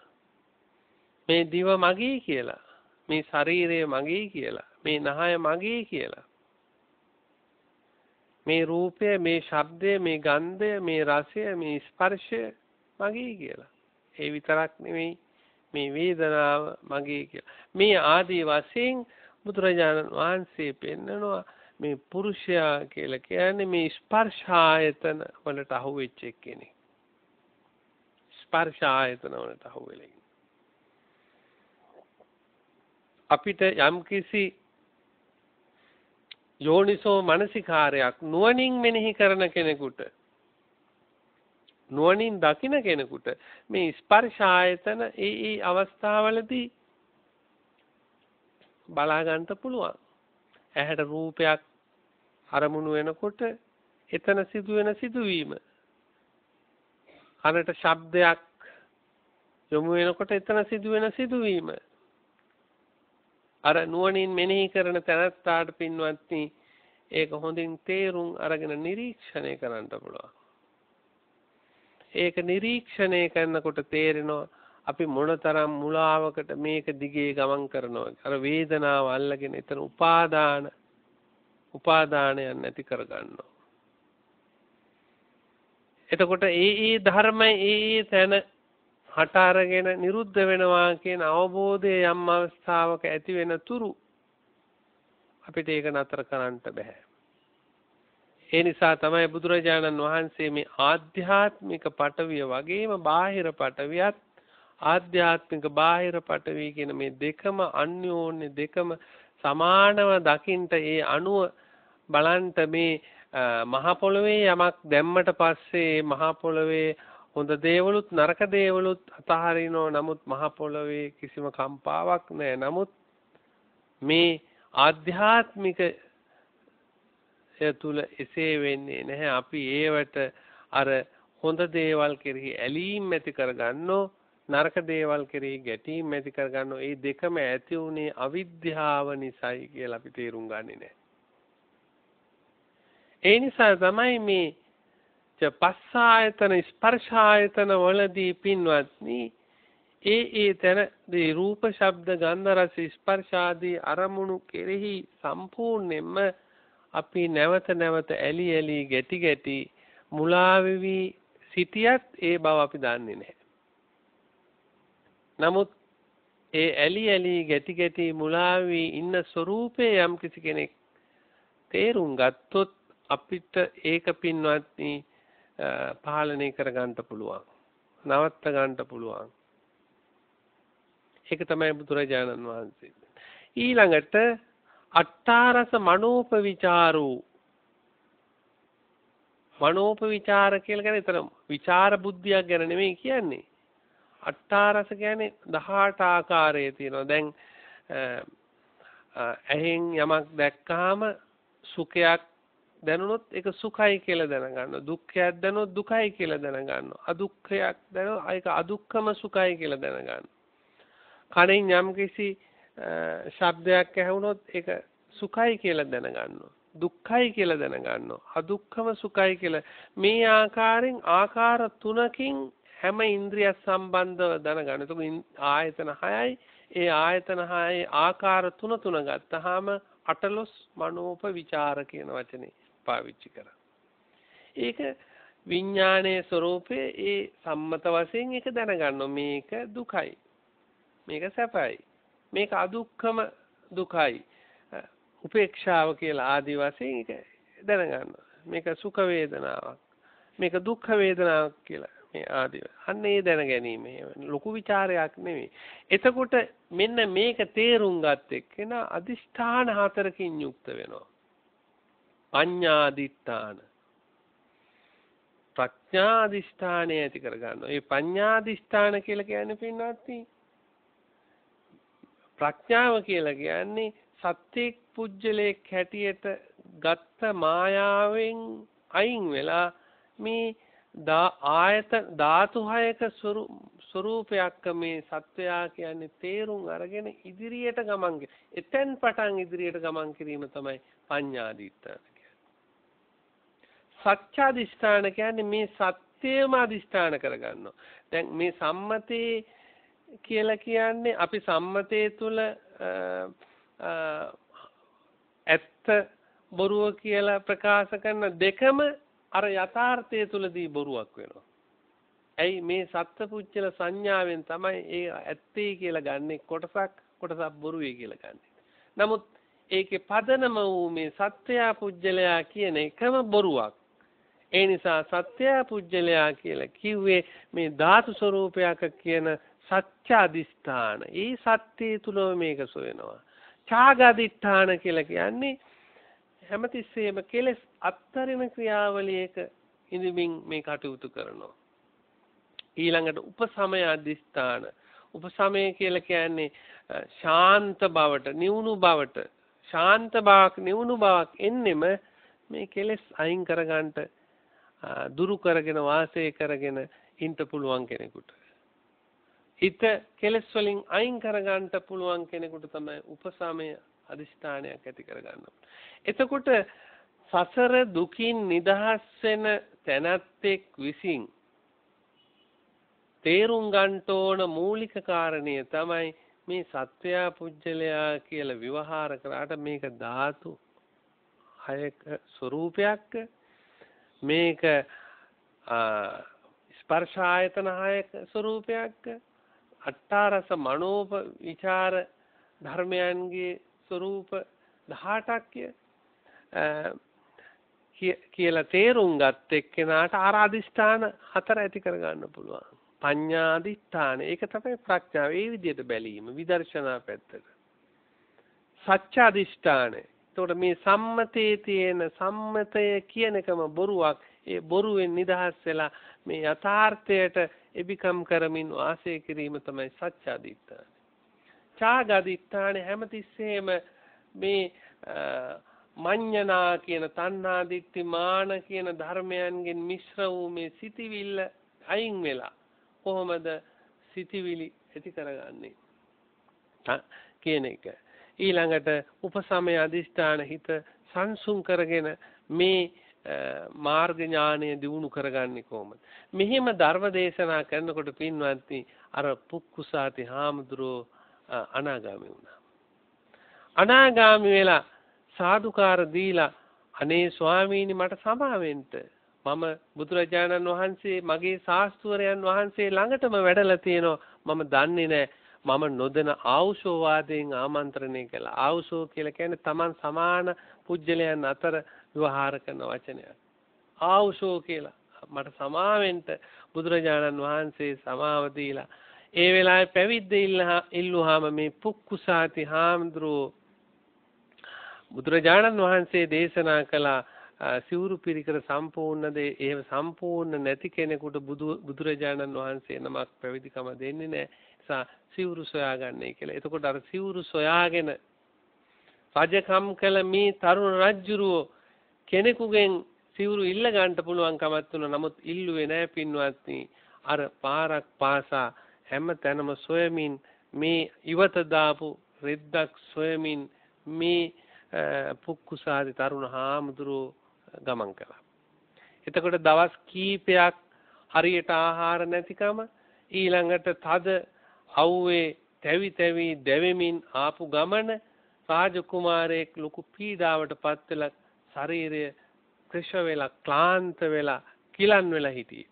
මේ දිව මගේ කියලා. මේ ශරීරය මගේ කියලා. මේ නහය මගේ කියලා. මේ රූපය, මේ ශබ්දය, මේ ගන්ධය, මේ රසය, මේ ස්පර්ශය මගේ කියලා. ඒ විතරක් නෙමෙයි මේ වේදනාව මගේ කියලා. මේ ආදී වශයෙන් බුදුරජාණන් වහන්සේ පෙන්නනවා මේ පුරුෂයා කියලා කියන්නේ මේ ස්පර්ශ ආයතන වලට අහුවෙච්ච කෙනෙක්. ස්පර්ශ ආයතන වලට අහුවෙලා අපිට යම්කිසි යෝනිසෝ මනසිකාරයක් නුවණින් මෙනෙහි කරන කෙනෙකුට, නුවණින් දකින කෙනෙකුට මේ ස්පර්ශ ආයතන ඒ අවස්ථාවලදී බලා ගන්න පුළුවන්. ඇහැට රූපයක් අරමුණු වෙනකොට එතන සිදුවෙන සිදුවීම, කනට ශබ්දයක් යොමු වෙනකොට එතන සිදුවෙන සිදුවීම, අර නුවණින් මෙනෙහි කරන තැනත්තාට පින්වත්නි ඒක හොඳින් තේරුම් අරගෙන නිරීක්ෂණය කරන්න පුළුවන්. ඒක නිරීක්ෂණය කරනකොට තේරෙනවා අපි මොනතරම් මුලාවකට මේක දිගේ ගමන් කරනවා. අර වේදනාව අල්ලගෙන එතන උපාදානයන් නැති කරගන්නවා. එතකොට ඒ ධර්ම ඒ තැන හට අරගෙන නිරුද්ධ වෙනවා කියන අවබෝධය යම් අවස්ථාවක ඇති වෙන තුරු අපිට ඒක නතර කරන්න බෑ. ඒ නිසා තමයි බුදුරජාණන් වහන්සේ මේ ආධ්‍යාත්මික පටවිය වගේම බාහිර පටවියත් ආධ්‍යාත්මික බාහිර පටවිය කියන මේ දෙකම අන්‍යෝන්‍ය දෙකම සමානව දකින්ට ඒ අණුව බලන්ට මේ මහ පොළවේ යමක් දැම්මට පස්සේ මහ පොළවේ හොඳ දේවලුත් නරක දේවලුත් අතහරිනෝ. නමුත් මහ පොළවේ කිසිම කම්පාවක් නැහැ. නමුත් මේ ආධ්‍යාත්මික තුල එසේ වෙන්නේ නැහැ. අපි ඒවට අර හොඳ දේවල් කෙරෙහි ඇලීම් ඇති කරගන්නෝ, නරක දේවල් කෙරෙහි ගැටීම් ඇති කරගන්නෝ. මේ දෙකම ඇති උනේ අවිද්‍යාව නිසායි කියලා අපි තේරුම් ගන්නේ නැහැ. ඒ නිසා තමයි මේ පස්සායතන ස්පර්ශායතන වලදී පින්වත්නි ඒ තැනදී රූප ශබ්ද ගන්ධ රස ස්පර්ශ ආදී අරමුණු කෙරෙහි සම්පූර්ණයෙන්ම අපි නැවත නැවත ඇලි ගැටි මුලා වෙවි සිටියත් ඒ බව අපි දන්නේ නැහැ. නමුත් ඒ ඇලි ගැටි මුලා වෙවි ඉන්න ස්වરૂපේ යම් කිසි කෙනෙක් තේරුම් ගත්තොත් අපිට ඒක පින්වත්නි පාලනය කර ගන්න පුළුවන්. නවත්ත ගන්න පුළුවන්. ඒක තමයි බුදුරජාණන් වහන්සේ. ඊළඟට අට්ඨාරස මනෝපවිචාරෝ. මනෝපවිචාර කියලා කියන්නේ එතන විචාර බුද්ධියක් ගැන නෙමෙයි කියන්නේ. අට්ඨාරස කියන්නේ 18 ආකාරයේ තියෙනවා. දැන් ඇහෙන් යමක් දැක්කාම සුඛයක් දැනුනොත් ඒක සුඛයි කියලා දැනගන්නවා. දුක්ඛයක් දැනුනොත් දුකයි කියලා දැනගන්නවා. අදුක්ඛයක් දැනුනොත් ඒක අදුක්ඛම සුඛයි කියලා දැනගන්නවා. කණෙන් යම්කිසි ශබ්දයක් ඇහුනොත් ඒක සුඛයි කියලා දැනගන්නවා. දුක්ඛයි කියලා දැනගන්නවා. අදුක්ඛම සුඛයි කියලා. මේ ආකාරයෙන් ආකාර තුනකින් හැම ඉන්ද්‍රිය සම්බන්ධව දැනගන්න. එතකොට ආයතන 6යි. ඒ ආයතන 6ේ ආකාර තුන ගත්තාම අටලොස් මනෝපවිචාර කියන වචනේ පාවිච්චි කරා. ඒක විඥානයේ ස්වરૂපයේ ඒ සම්මත වශයෙන් ඒක දැනගන්නවා. මේක දුකයි. මේක සැපයි. මේක අදුක්ඛම දුකයි. උපේක්ෂාව කියලා ආදි වශයෙන් ඒක දැනගන්නවා. මේක සුඛ වේදනාවක්. මේක දුක්ඛ වේදනාවක් කියලා මේ ආදි. අන්න ඒ දැන ගැනීම ලොකු ਵਿਚාරයක් නෙමෙයි. එතකොට මෙන්න මේක තේරුම් ගත්ත එක්කෙනා අදිෂ්ඨාන 4කින් යුක්ත වෙනවා. පඤ්ඤාදිෂ්ඨාන. ප්‍රඥාදිෂ්ඨානය ඇති කර ගන්නවා. මේ පඤ්ඤාදිෂ්ඨාන කියලා කියන්නේ පින්වත්නි ප්‍රඥාව කියලා කියන්නේ සත්‍යෙක් පුජ්‍යලයක් හැටියට ගත්ත මායාවෙන් අයින් වෙලා මේ ධාතු 6ක ස්වરૂපයක් මේ සත්වයා කියන්නේ තේරුම් අරගෙන ඉදිරියට ගමන් එතෙන් පටන් ඉදිරියට ගමන් කිරීම තමයි පඤ්ඤාදිෂ්ඨාන කියන්නේ. සත්‍යාදිෂ්ඨාන කියන්නේ මේ සත්‍යයම අදිෂ්ඨාන කරගන්නවා. දැන් මේ සම්මතේ කියලා කියන්නේ අපි සම්මතයේ තුල ඇත්ත බොරුව කියලා ප්‍රකාශ කරන දෙකම අර යථාර්ථයේ තුලදී බොරුවක් වෙනවා. ඇයි මේ සත්පුච්චල සංඥාවෙන් තමයි ඒ ඇත්තේ කියලා ගන්නෙ කොටසක් බොරුවේ කියලා ගන්නෙ. නමුත් ඒකේ පදනම වූ මේ සත්‍යයා පුජ්‍යලයා කියන එකම බොරුවක්. ඒ නිසා සත්‍යයා පුජ්‍යලයා කියලා කිව්වේ මේ ධාතු ස්වરૂපයක කියන සත්‍යාදිෂ්ඨාන. ඒ සත්‍යය තුලම මේක සොයනවා. ඡාගාදිෂ්ඨාන කියලා කියන්නේ හැමතිස්සෙම කෙලස් අත්තරින ක්‍රියාවලියක ඉඳමින් මේ කටයුතු කරනවා. ඊළඟට උපසමය අධිෂ්ඨාන. උපසමය කියලා කියන්නේ ශාන්ත බවට, නිවුණු බවට, ශාන්ත බවක්, නිවුණු බවක් එන්නෙම මේ කෙලස් අයින් කරගන්නට දුරු කරගෙන වාසය කරගෙන ඉන්න පුළුවන් කෙනෙකුට. හිත කෙලස් වලින් අයින් කරගන්න පුළුවන් කෙනෙකුට තමයි උපසමය අදිෂ්ඨානයක් ඇති කරගන්න. එතකොට සසර දුකින් නිදහස් වෙන තැනැත්තෙක් විසින් තේරුම් ගන්න ඕන මූලික කාරණය තමයි මේ සත්වයා පුජ්‍යලයා කියලා විවහාර කරාට මේක ධාතු හයක ස්වરૂපයක්, මේක ස්පර්ශ ආයතන හයක ස්වરૂපයක්, අට්ඨාරස මනෝප විචාර ධර්මයන්ගේ ස්වરૂප 18ක් කියලා තේරුම් ගත්ත එක්කෙනාට අර අදිෂ්ඨාන 4 ඇති කරගන්න පුළුවන්. පඤ්ඤාදිෂ්ඨාන, ඒක තමයි ප්‍රඥාව. ඒ විදිහට බැලීම විදර්ශනා පැත්තට. සත්‍යාදිෂ්ඨාන. එතකොට මේ සම්මතයේ තියෙන සම්මතය කියන එකම බොරුවක්. ඒ බොරුවෙන් නිදහස් වෙලා මේ යථාර්ථයට එබිකම් කරමින් වාසය කිරීම තමයි සත්‍යාදිෂ්ඨාන. ඡාගදිෂ්ඨාන හැමතිස්සෙම මේ මඤ්ඤණා කියන තණ්හා දිට්ඨි මාන කියන ධර්මයන්ගෙන් මිශ්‍ර වූ මේ සිටිවිල්ල අයින් වෙලා කොහොමද සිටිවිලි ඇති කරගන්නේ කියන එක. ඊළඟට උපසමය අදිෂ්ඨාන හිත සංසුන් කරගෙන මේ මාර්ග ඥානය දිනු කරගන්නේ කොහොමද? මෙහිම ධර්ම දේශනා කරනකොට පින්වත්නි අර පුක්කුසාති හාමුදුරුවෝ අනාගාමී වුණා. අනාගාමී වෙලා සාදුකාර දීලා අනේ ස්වාමීනි මට සමා වෙන්න. මම බුදුරජාණන් වහන්සේ මගේ ශාස්ත්‍රවරයන් වහන්සේ ළඟටම වැඩලා තියෙනවා. මම දන්නේ නැහැ. මම නොදෙන ආවුෂෝ වාදයෙන් ආමන්ත්‍රණය කළා. ආවුෂෝ කියලා කියන්නේ Taman සමාන පුජ්‍යලයන් අතර විවහාර කරන වචනයක්. ආවුෂෝ කියලා මට සමා වෙන්න බුදුරජාණන් වහන්සේ සමාව දීලා ඒ වෙලාවේ පැවිද්ද ඉල්ලුවාම මේ පුක්කුසාති හාමුදුරුවෝ බුදුරජාණන් වහන්සේ දේශනා කළ සිවුරු පිරිකර සම්පූර්ණද එහෙම සම්පූර්ණ නැති කෙනෙකුට බුදුරජාණන් වහන්සේ නමක් පැවිදිකම දෙන්නේ නැහැ. නිසා සිවුරු සොයාගන්නයි කියලා. එතකොට අර සිවුරු සොයාගෙන රජකම් කළ මේ තරුණ රජුරෝ කෙනෙකුගෙන් සිවුරු ඉල්ල ගන්න පුළුවන් කමක් තුන. නමුත් ඉල්ලුවේ නැහැ පින්වත්නි. අර පාරක් පාසා හැම තැනම සොයමින් මේ ඉවත දාපු රෙද්දක් සොයමින් මේ පුක්කුසාති තරුණ හාමුදුරුවෝ ගමන් කළා. එතකොට දවස් කීපයක් හරියට ආහාර නැතිකම ඊළඟට තද අවුවේ තැවි දැවෙමින් ආපු ගමන රාජකුමාරයෙක් ලොකු පීඩාවට පත් වෙලා ශරීරය ක්‍රිෂ වෙලා ක්ලාන්ත වෙලා කිලන් වෙලා හිටියේ.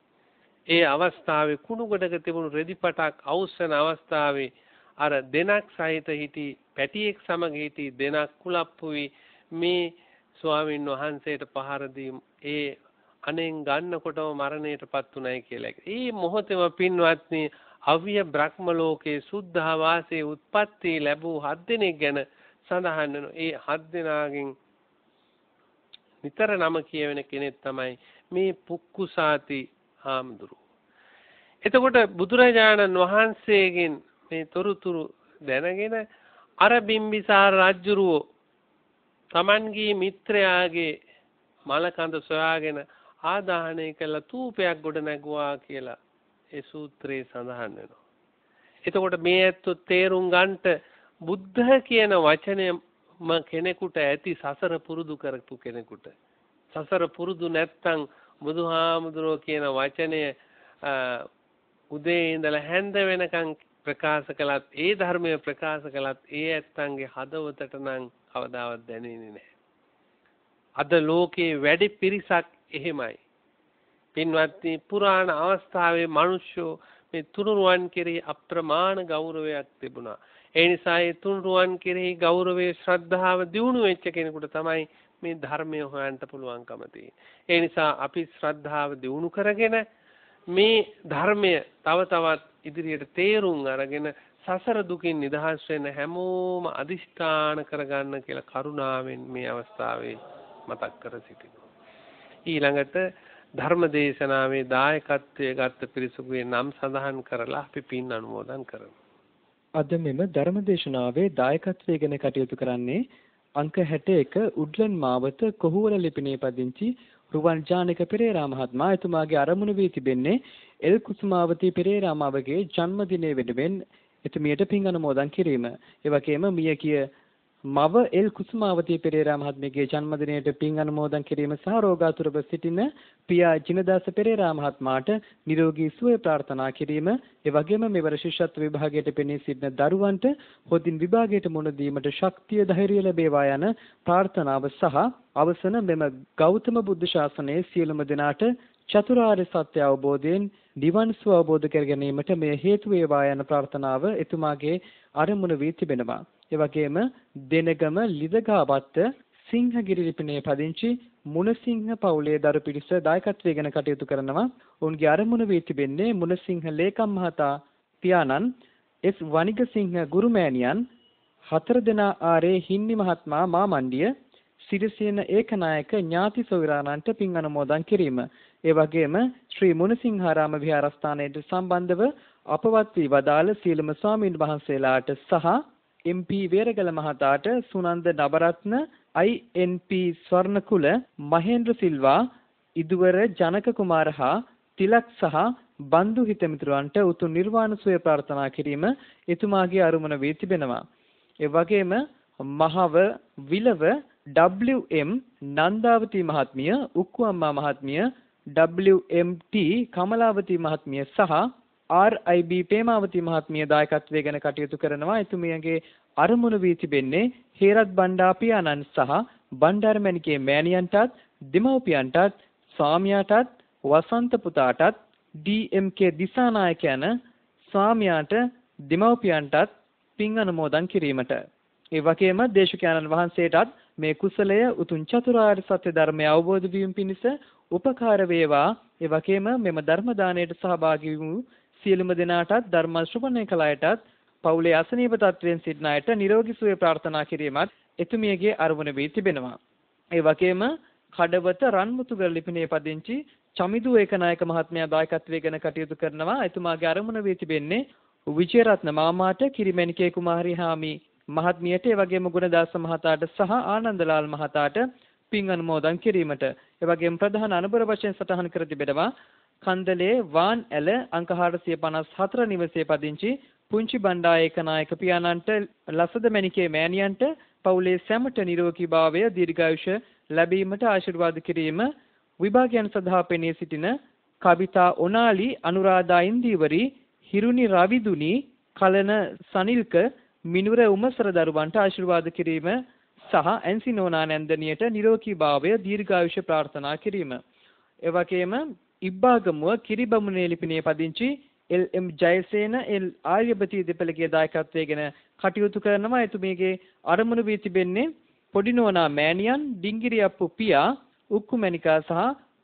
ඒ අවස්ථාවේ කුණු ගොඩක තිබුණු රෙදිපටක් අවුස්සන අවස්ථාවේ අර දෙනක් සහිත හිටි පැටියෙක් සමග හිටි දෙනක් කුලප්පුවි මේ ස්වාමීන් වහන්සේට පහර දීම ඒ අනෙන් ගන්නකොටම මරණයටපත් උනායි කියලා. ඒ මොහොතේම පින්වත්නි අව්‍ය බ්‍රහ්ම ලෝකයේ සුද්ධ වාසයේ උත්පත්ති ලැබූ 7 දෙනෙක් ගැන සඳහන් වෙනවා. ඒ 7 දෙනාගෙන් නිතර නම කියවෙන කෙනෙක් තමයි මේ පුක්කුසාති හාමුදුරුවෝ. එතකොට බුදුරජාණන් වහන්සේගෙන් මේ තොරතුරු දැනගෙන අර බිම්බිසාර රජුරෝ තමන්ගේ මිත්‍රයාගේ මලකඳ සොයාගෙන ආදාහනය කළ තූපයක් ගොඩ නැගුවා කියලා ඒ සූත්‍රයේ සඳහන් වෙනවා. එතකොට මේ ඇත්තෝ තේරුම් ගන්නට බුද්ධ කියන වචනයම කෙනෙකුට ඇති සසර පුරුදු කරපු කෙනෙකුට. සසර පුරුදු නැත්තම් බුදුහාමුදුරුවෝ කියන වචනය උදේ ඉඳලා හැන්ද වෙනකන් ප්‍රකාශ කළත් ඒ ධර්මය ප්‍රකාශ කළත් ඒ ඇත්තන්ගේ හදවතට නම් කවදාවත් දැනෙන්නේ නැහැ. අද ලෝකේ වැඩි පිරිසක් එහෙමයි. පින්වත්නි පුරාණ අවස්ථාවේ මිනිස්සු මේ තුනුරුවන් කෙරෙහි අප්‍රමාණ ගෞරවයක් තිබුණා. ඒ නිසා ඒ තුනුරුවන් කෙරෙහි ගෞරවයේ ශ්‍රද්ධාව දියුණු වෙච්ච කෙනෙකුට තමයි මේ ධර්මය හොයන්න පුළුවන්කම තියෙන්නේ. ඒ නිසා අපි ශ්‍රද්ධාව දියුණු කරගෙන මේ ධර්මය තව තවත් ඉදිරියට තේරුම් අරගෙන සසර දුකින් නිදහස් වෙන්න හැමෝම අදිෂ්ඨාන කරගන්න කියලා කරුණාවෙන් මේ අවස්ථාවේ මතක් කර සිටිනවා. ඊළඟට ධර්ම දේශනාවේ දායකත්වයේ ගත්ත පිරිසුගේ නම් සඳහන් කරලා අපි පින් අනුමෝදන් කරමු. අද මෙම ධර්ම දේශනාවේ දායකත්වයේ ගැන කටයුතු කරන්නේ අංක 61 උඩ්ලන් මාවත කොහුවල ලිපිනේ පදිංචි රුවන් ජානක පෙරේරා මහත්මයා. එතුමාගේ අරමුණ වී තිබෙන්නේ එල් කුසුමාවතී පෙරේරාමාවගේ ජන්මදිනය වෙනුවෙන් එතුමියට පින් අනුමෝදන් කිරීම. ඒ වගේම මියගිය මව එල් කුසුමාවතී පෙරේරා මහත්මියගේ ජන්මදිනයට පින් අනුමෝදන් කිරීම සහ රෝගාතුරව සිටින පියා ජිනදාස පෙරේරා මහත්මයාට නිරෝගී සුවය ප්‍රාර්ථනා කිරීම. ඒ වගේම මෙවර ශිෂ්‍යත්ව විභාගයට පෙනී සිටින දරුවන්ට හොඳින් විභාගයට මුහුණ දීමට ශක්තිය ධෛර්යය ලැබේවා යන ප්‍රාර්ථනාව සහ අවසන මෙම ගෞතම බුද්ධ ශාසනයේ සියලුම දෙනාට චතුරාර්ය සත්‍ය අවබෝධයෙන් නිවන් සුව අවබෝධ කර ගැනීමට මේ හේතු වේවා යන ප්‍රාර්ථනාව එතුමාගේ අරමුණ වී තිබෙනවා. ඒ වගේම දෙනගම ලිදගාවත්ත සිංහගිරි ලිපිණේ පදිංචි මුණසිංහ පවුලේ දරු පිරිස දායකත්වයෙන් කටයුතු කරනවා. ඔවුන්ගේ අරමුණ වී තිබෙන්නේ මුණසිංහ ලේකම් මහතා පියාණන් එස් වනිගසිංහ ගුරුමෑණියන් 4 දෙනා ආරේ හින්නි මහත්මයා මාමණ්ඩිය සිරිසේන ඒකනායක ඥාති සොයුරාණන්ට පින් අනුමෝදන් කිරීම. ඒ වගේම ශ්‍රී මුණසිංහාරාම විහාරස්ථානයට සම්බන්ධව අපවත් වී වදාළ සියලුම ස්වාමීන් වහන්සේලාට සහ MP වේරගල මහතාට සුනන්ද නවරත්න INP ස්වර්ණකුල මහේන්ද්‍ර සිල්වා ඉදුවර ජනක කුමාර හා තිලක් සහ බන්දු හිතමිතුරන්ට උතුම් නිර්වාණ සුවය ප්‍රාර්ථනා කිරීම එතුමාගේ අරුමන වී තිබෙනවා. ඒ වගේම මහව විලව WM නන්දාවති මහත්මිය, උක්කු අම්මා මහත්මිය, WMT කමලාවති මහත්මිය සහ RIB පේමාවති මහත්මිය දායකත්වයෙන් කටයුතු කරනවා. එතුමියගේ අරමුණ වී තිබෙන්නේ හේරත් බණ්ඩා පියාණන් සහ බණ්ඩාරමණිකේ මෑණියන්ටත් දෙමව්පියන්ටත් ස්වාමියාටත් වසන්ත පුතාටත් DMK දිසානායක යන ස්වාමියාට දෙමව්පියන්ටත් පින් අනුමෝදන් කිරීමට. ඒ වගේම දේශකයන්න් වහන්සේටත් මේ කුසලය උතුම් චතුරාර්ය සත්‍ය ධර්මය අවබෝධ වීම පිණිස උපකාර වේවා. ඒ වගේම මෙම ධර්ම දාණයට සහභාගී වූ සියලුම දෙනාටත් ධර්ම ශ්‍රවණය කළ අයටත් පවුලේ අසනීප තත්වයෙන් සිටින අයට නිරෝගී සුවය ප්‍රාර්ථනා කිරීමත් එතුමියගේ අරමුණ වී තිබෙනවා. ඒ වගේම කඩවත රන්මුතුගල ලිපිණේ පදිංචි චමිදු ඒකනායක මහත්මයා දායකත්වයෙන් කටයුතු කරනවා. එතුමාගේ අරමුණ වී තිබෙන්නේ විජේරත්න මාමාට, කිරිමැණිකේ කුමාරී හාමි මහත්මියට, ඒ වගේම ගුණදාස මහතාට සහ ආනන්දලාල් මහතාට පින් අනුමෝදන් කිරීමට. ඒ වගේම ප්‍රධාන අනුබර වශයෙන් සටහන් කර තිබෙනවා කන්දලේ වාන් ඇල අංක 454 නිවසේ පදිංචි පුංචි බණ්ඩා ඒකනායක පියාණන්ට, ලසද මැණිකේ මෑණියන්ට පවුලේ සැමට නිරෝගී භාවය දීර්ඝායුෂ ලැබීමට ආශිර්වාද කිරීම. විභාගයන් සඳහා පෙනී සිටින කවිතා ඔනාලි, අනුරාධා ඉන්දීවරි, හිරුනි රවිදුනි, කලන සනිල්ක, මිනුර උමසර දරුවන්ට ආශිර්වාද කිරීම සහ ඇන්සිනෝනා නැන්දනියට නිරෝගී භාවය දීර්ඝායුෂ ප්‍රාර්ථනා කිරීම. ඒ වගේම ඉබ්බාගමුව කිරිබමුණේ ලිපිණේ පදිංචි LM ජයසේන ආර්යබති දෙපළගේ දායකත්වයෙන් කටයුතු කරනවා. එතුමියගේ අරමුණු වී තිබෙන්නේ පොඩිනෝනා මෑණියන්, ඩිංගිරි අප්පු පියා, උක්කු මැණිකා සහ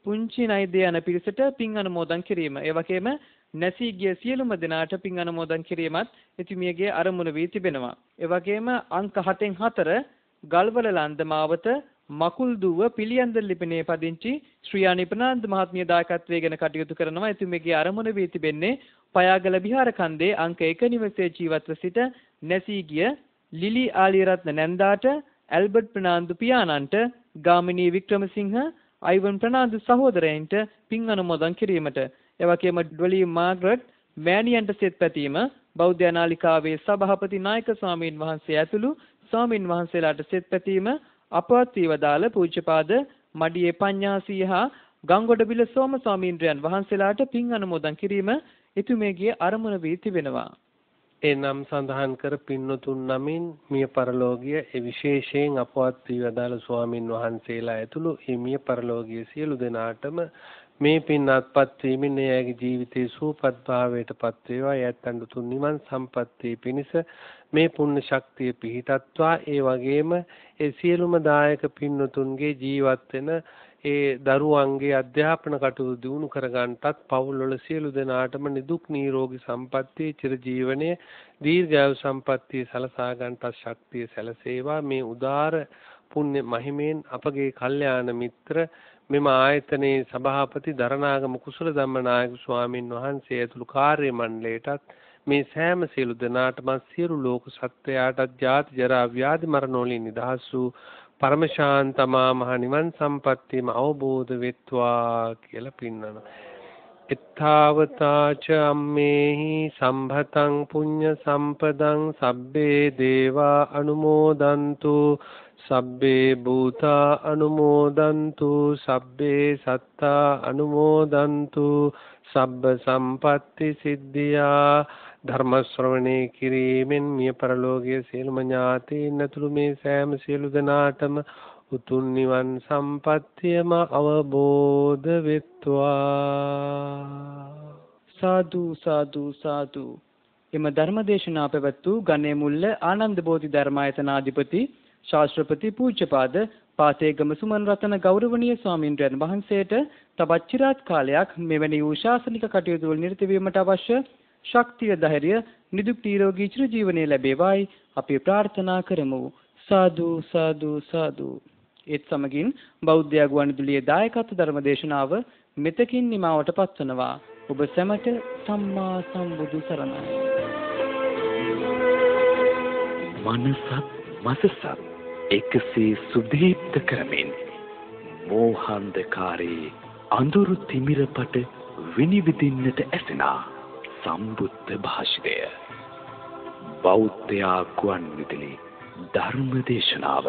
පුංචි නයිදේ යන පිරිසට පින් අනුමෝදන් කිරීම. ඒ වගේම නැසී ගිය සියලුම දෙනාට පින් අනුමෝදන් කිරීමත් එතුමියගේ අරමුණ වී තිබෙනවා. ඒ වගේම අංක 7න් 4 ගල්වල ලන්දමාවත මකුල්දුව පිළියන්දර ලිපිණේ පදිංචි ශ්‍රී අනිපනාන්ද මහත්මිය දායකත්වයෙන් කටයුතු කරනවා. එතුමියගේ අරමුණ වී තිබෙන්නේ පයාගල විහාර කන්දේ අංක 1 නිවසේ ජීවත්ව සිට නැසී ගිය ලිලි ආලියරත්න නැන්දාට, ඇල්බර්ට් ප්‍රනාන්දු පියාණන්ට, ගාමිණී වික්‍රමසිංහ, අයිවන් ප්‍රනාන්දු සහෝදරයන්ට පින් අනුමෝදන් කිරීමට. ඒ වගේම ඩොලි මාග්‍රට් මෑණියන්ට සෙත් පැතීම, බෞද්ධ නාලිකාවේ සභාපති නායක ස්වාමීන් වහන්සේ ඇතුළු ස්වාමීන් වහන්සේලාට සෙත් පැතීම, අපවත් වී වදාළ පූජ්‍යපාද මඩියේ පඤ්ඤාසී හා ගංගොඩබිල සෝම ස්වාමීන්ද්‍රයන් වහන්සේලාට පින් අනුමෝදන් කිරීම එතුමේගේ අරමුණ වී තිබෙනවා. ඒ නම් සඳහන් කර පින්නතුන් නමින් මිය පරලෝකීය ඒ විශේෂයෙන් අපවත් වී වදාළ ස්වාමින් වහන්සේලා ඇතුළු මේ මිය පරලෝකීය සියලු දෙනාටම මේ පින් අත්පත් වීමෙන් එයාගේ ජීවිතයේ සූපත් භාවයටපත් වේවා. යැත්තන් තුන් නිවන් සම්පත්තිය පිණිස මේ පුණ්‍ය ශක්තිය පිහිටත්වා. ඒ වගේම ඒ සියලුම දායක පින්නතුන්ගේ ජීවත් වෙන ඒ දරුවන්ගේ අධ්‍යාපන කටයුතු දියුණු කරගන්නටත් පවුල්වල සියලු දෙනාටම නිදුක් නිරෝගී සම්පන්නිය චිරජීවනයේ දීර්ඝායු සම්පන්නිය සලසා ගන්නට ශක්තිය සැලසේවා. මේ උදාර පුණ්‍ය මහිමෙන් අපගේ කල්යාණ මිත්‍ර මෙම ආයතනයේ සභාපති දරණාගම කුසල ධම්මනායක ස්වාමින් වහන්සේ ඇතුළු කාර්ය මණ්ඩලයටත් මේ සෑම සියලු දෙනාටම සියලු ලෝක සත්වයාටත් ජාති ජරා ව්‍යාධි මරණ වලින් නිදහස් වූ පරම ශාන්තමා මහ නිවන් සම්පත්තියම අවබෝධ වෙත්වා කියලා පින්නනවා. ඉත්තාවතා ච අම්මේහි සම්භතං පුඤ්ඤ සම්පදං සබ්බේ දේවා අනුමෝදන්තු සබ්බේ භූතා අනුමෝදන්තු සබ්බේ සත්තා අනුමෝදන්තු සබ්බ සම්පatti සිද්ධියා ධර්ම ශ්‍රවණේ කිරීමෙන් මිය පරලෝකයේ සියලුම ඥාතීන් ඇතුළු මේ සෑම සියලු දෙනාටම උතුම් නිවන් සම්පත්තියම අවබෝධ වෙත්වා. සාදු සාදු සාදු. එම ධර්මදේශනා පැවැත් වූ ගණේ මුල්ල ආනන්ද බෝධි ධර්මායතනාධිපති ශාස්ත්‍රපති පූජ්‍යපාද පාතේගම සුමන් රතන ගෞරවනීය ස්වාමීන්ද්‍රයන් වහන්සේට තවත් চিරාත් කාලයක් මෙවැනි වූ ශාසනික කටයුතු වල නිරත වීමට අවශ්‍ය ශක්තිය ධෛර්ය නිදුක් නිරෝගී චිර ජීවනයේ ලැබේවායි අපි ප්‍රාර්ථනා කරමු. සාදු සාදු සාදු. ඒත් සමගින් බෞද්ධ ගුවන්විදුලියේ දායකත්ව ධර්ම දේශනාව මෙතකින් නිමාවට පත්වනවා. ඔබ සැමට සම්මා සම්බුදු සරණයි. මනසත් මසසත් එකසේ සුදීප්ත කරමින් මෝහන්ධකාරයේ අඳුරු තිමිරපට විනිවිදින්නට ඇසෙනා සම්බුද්ධ භාෂිතය බෞද්ධ ගුවන්විදුලි ධර්ම දේශනාව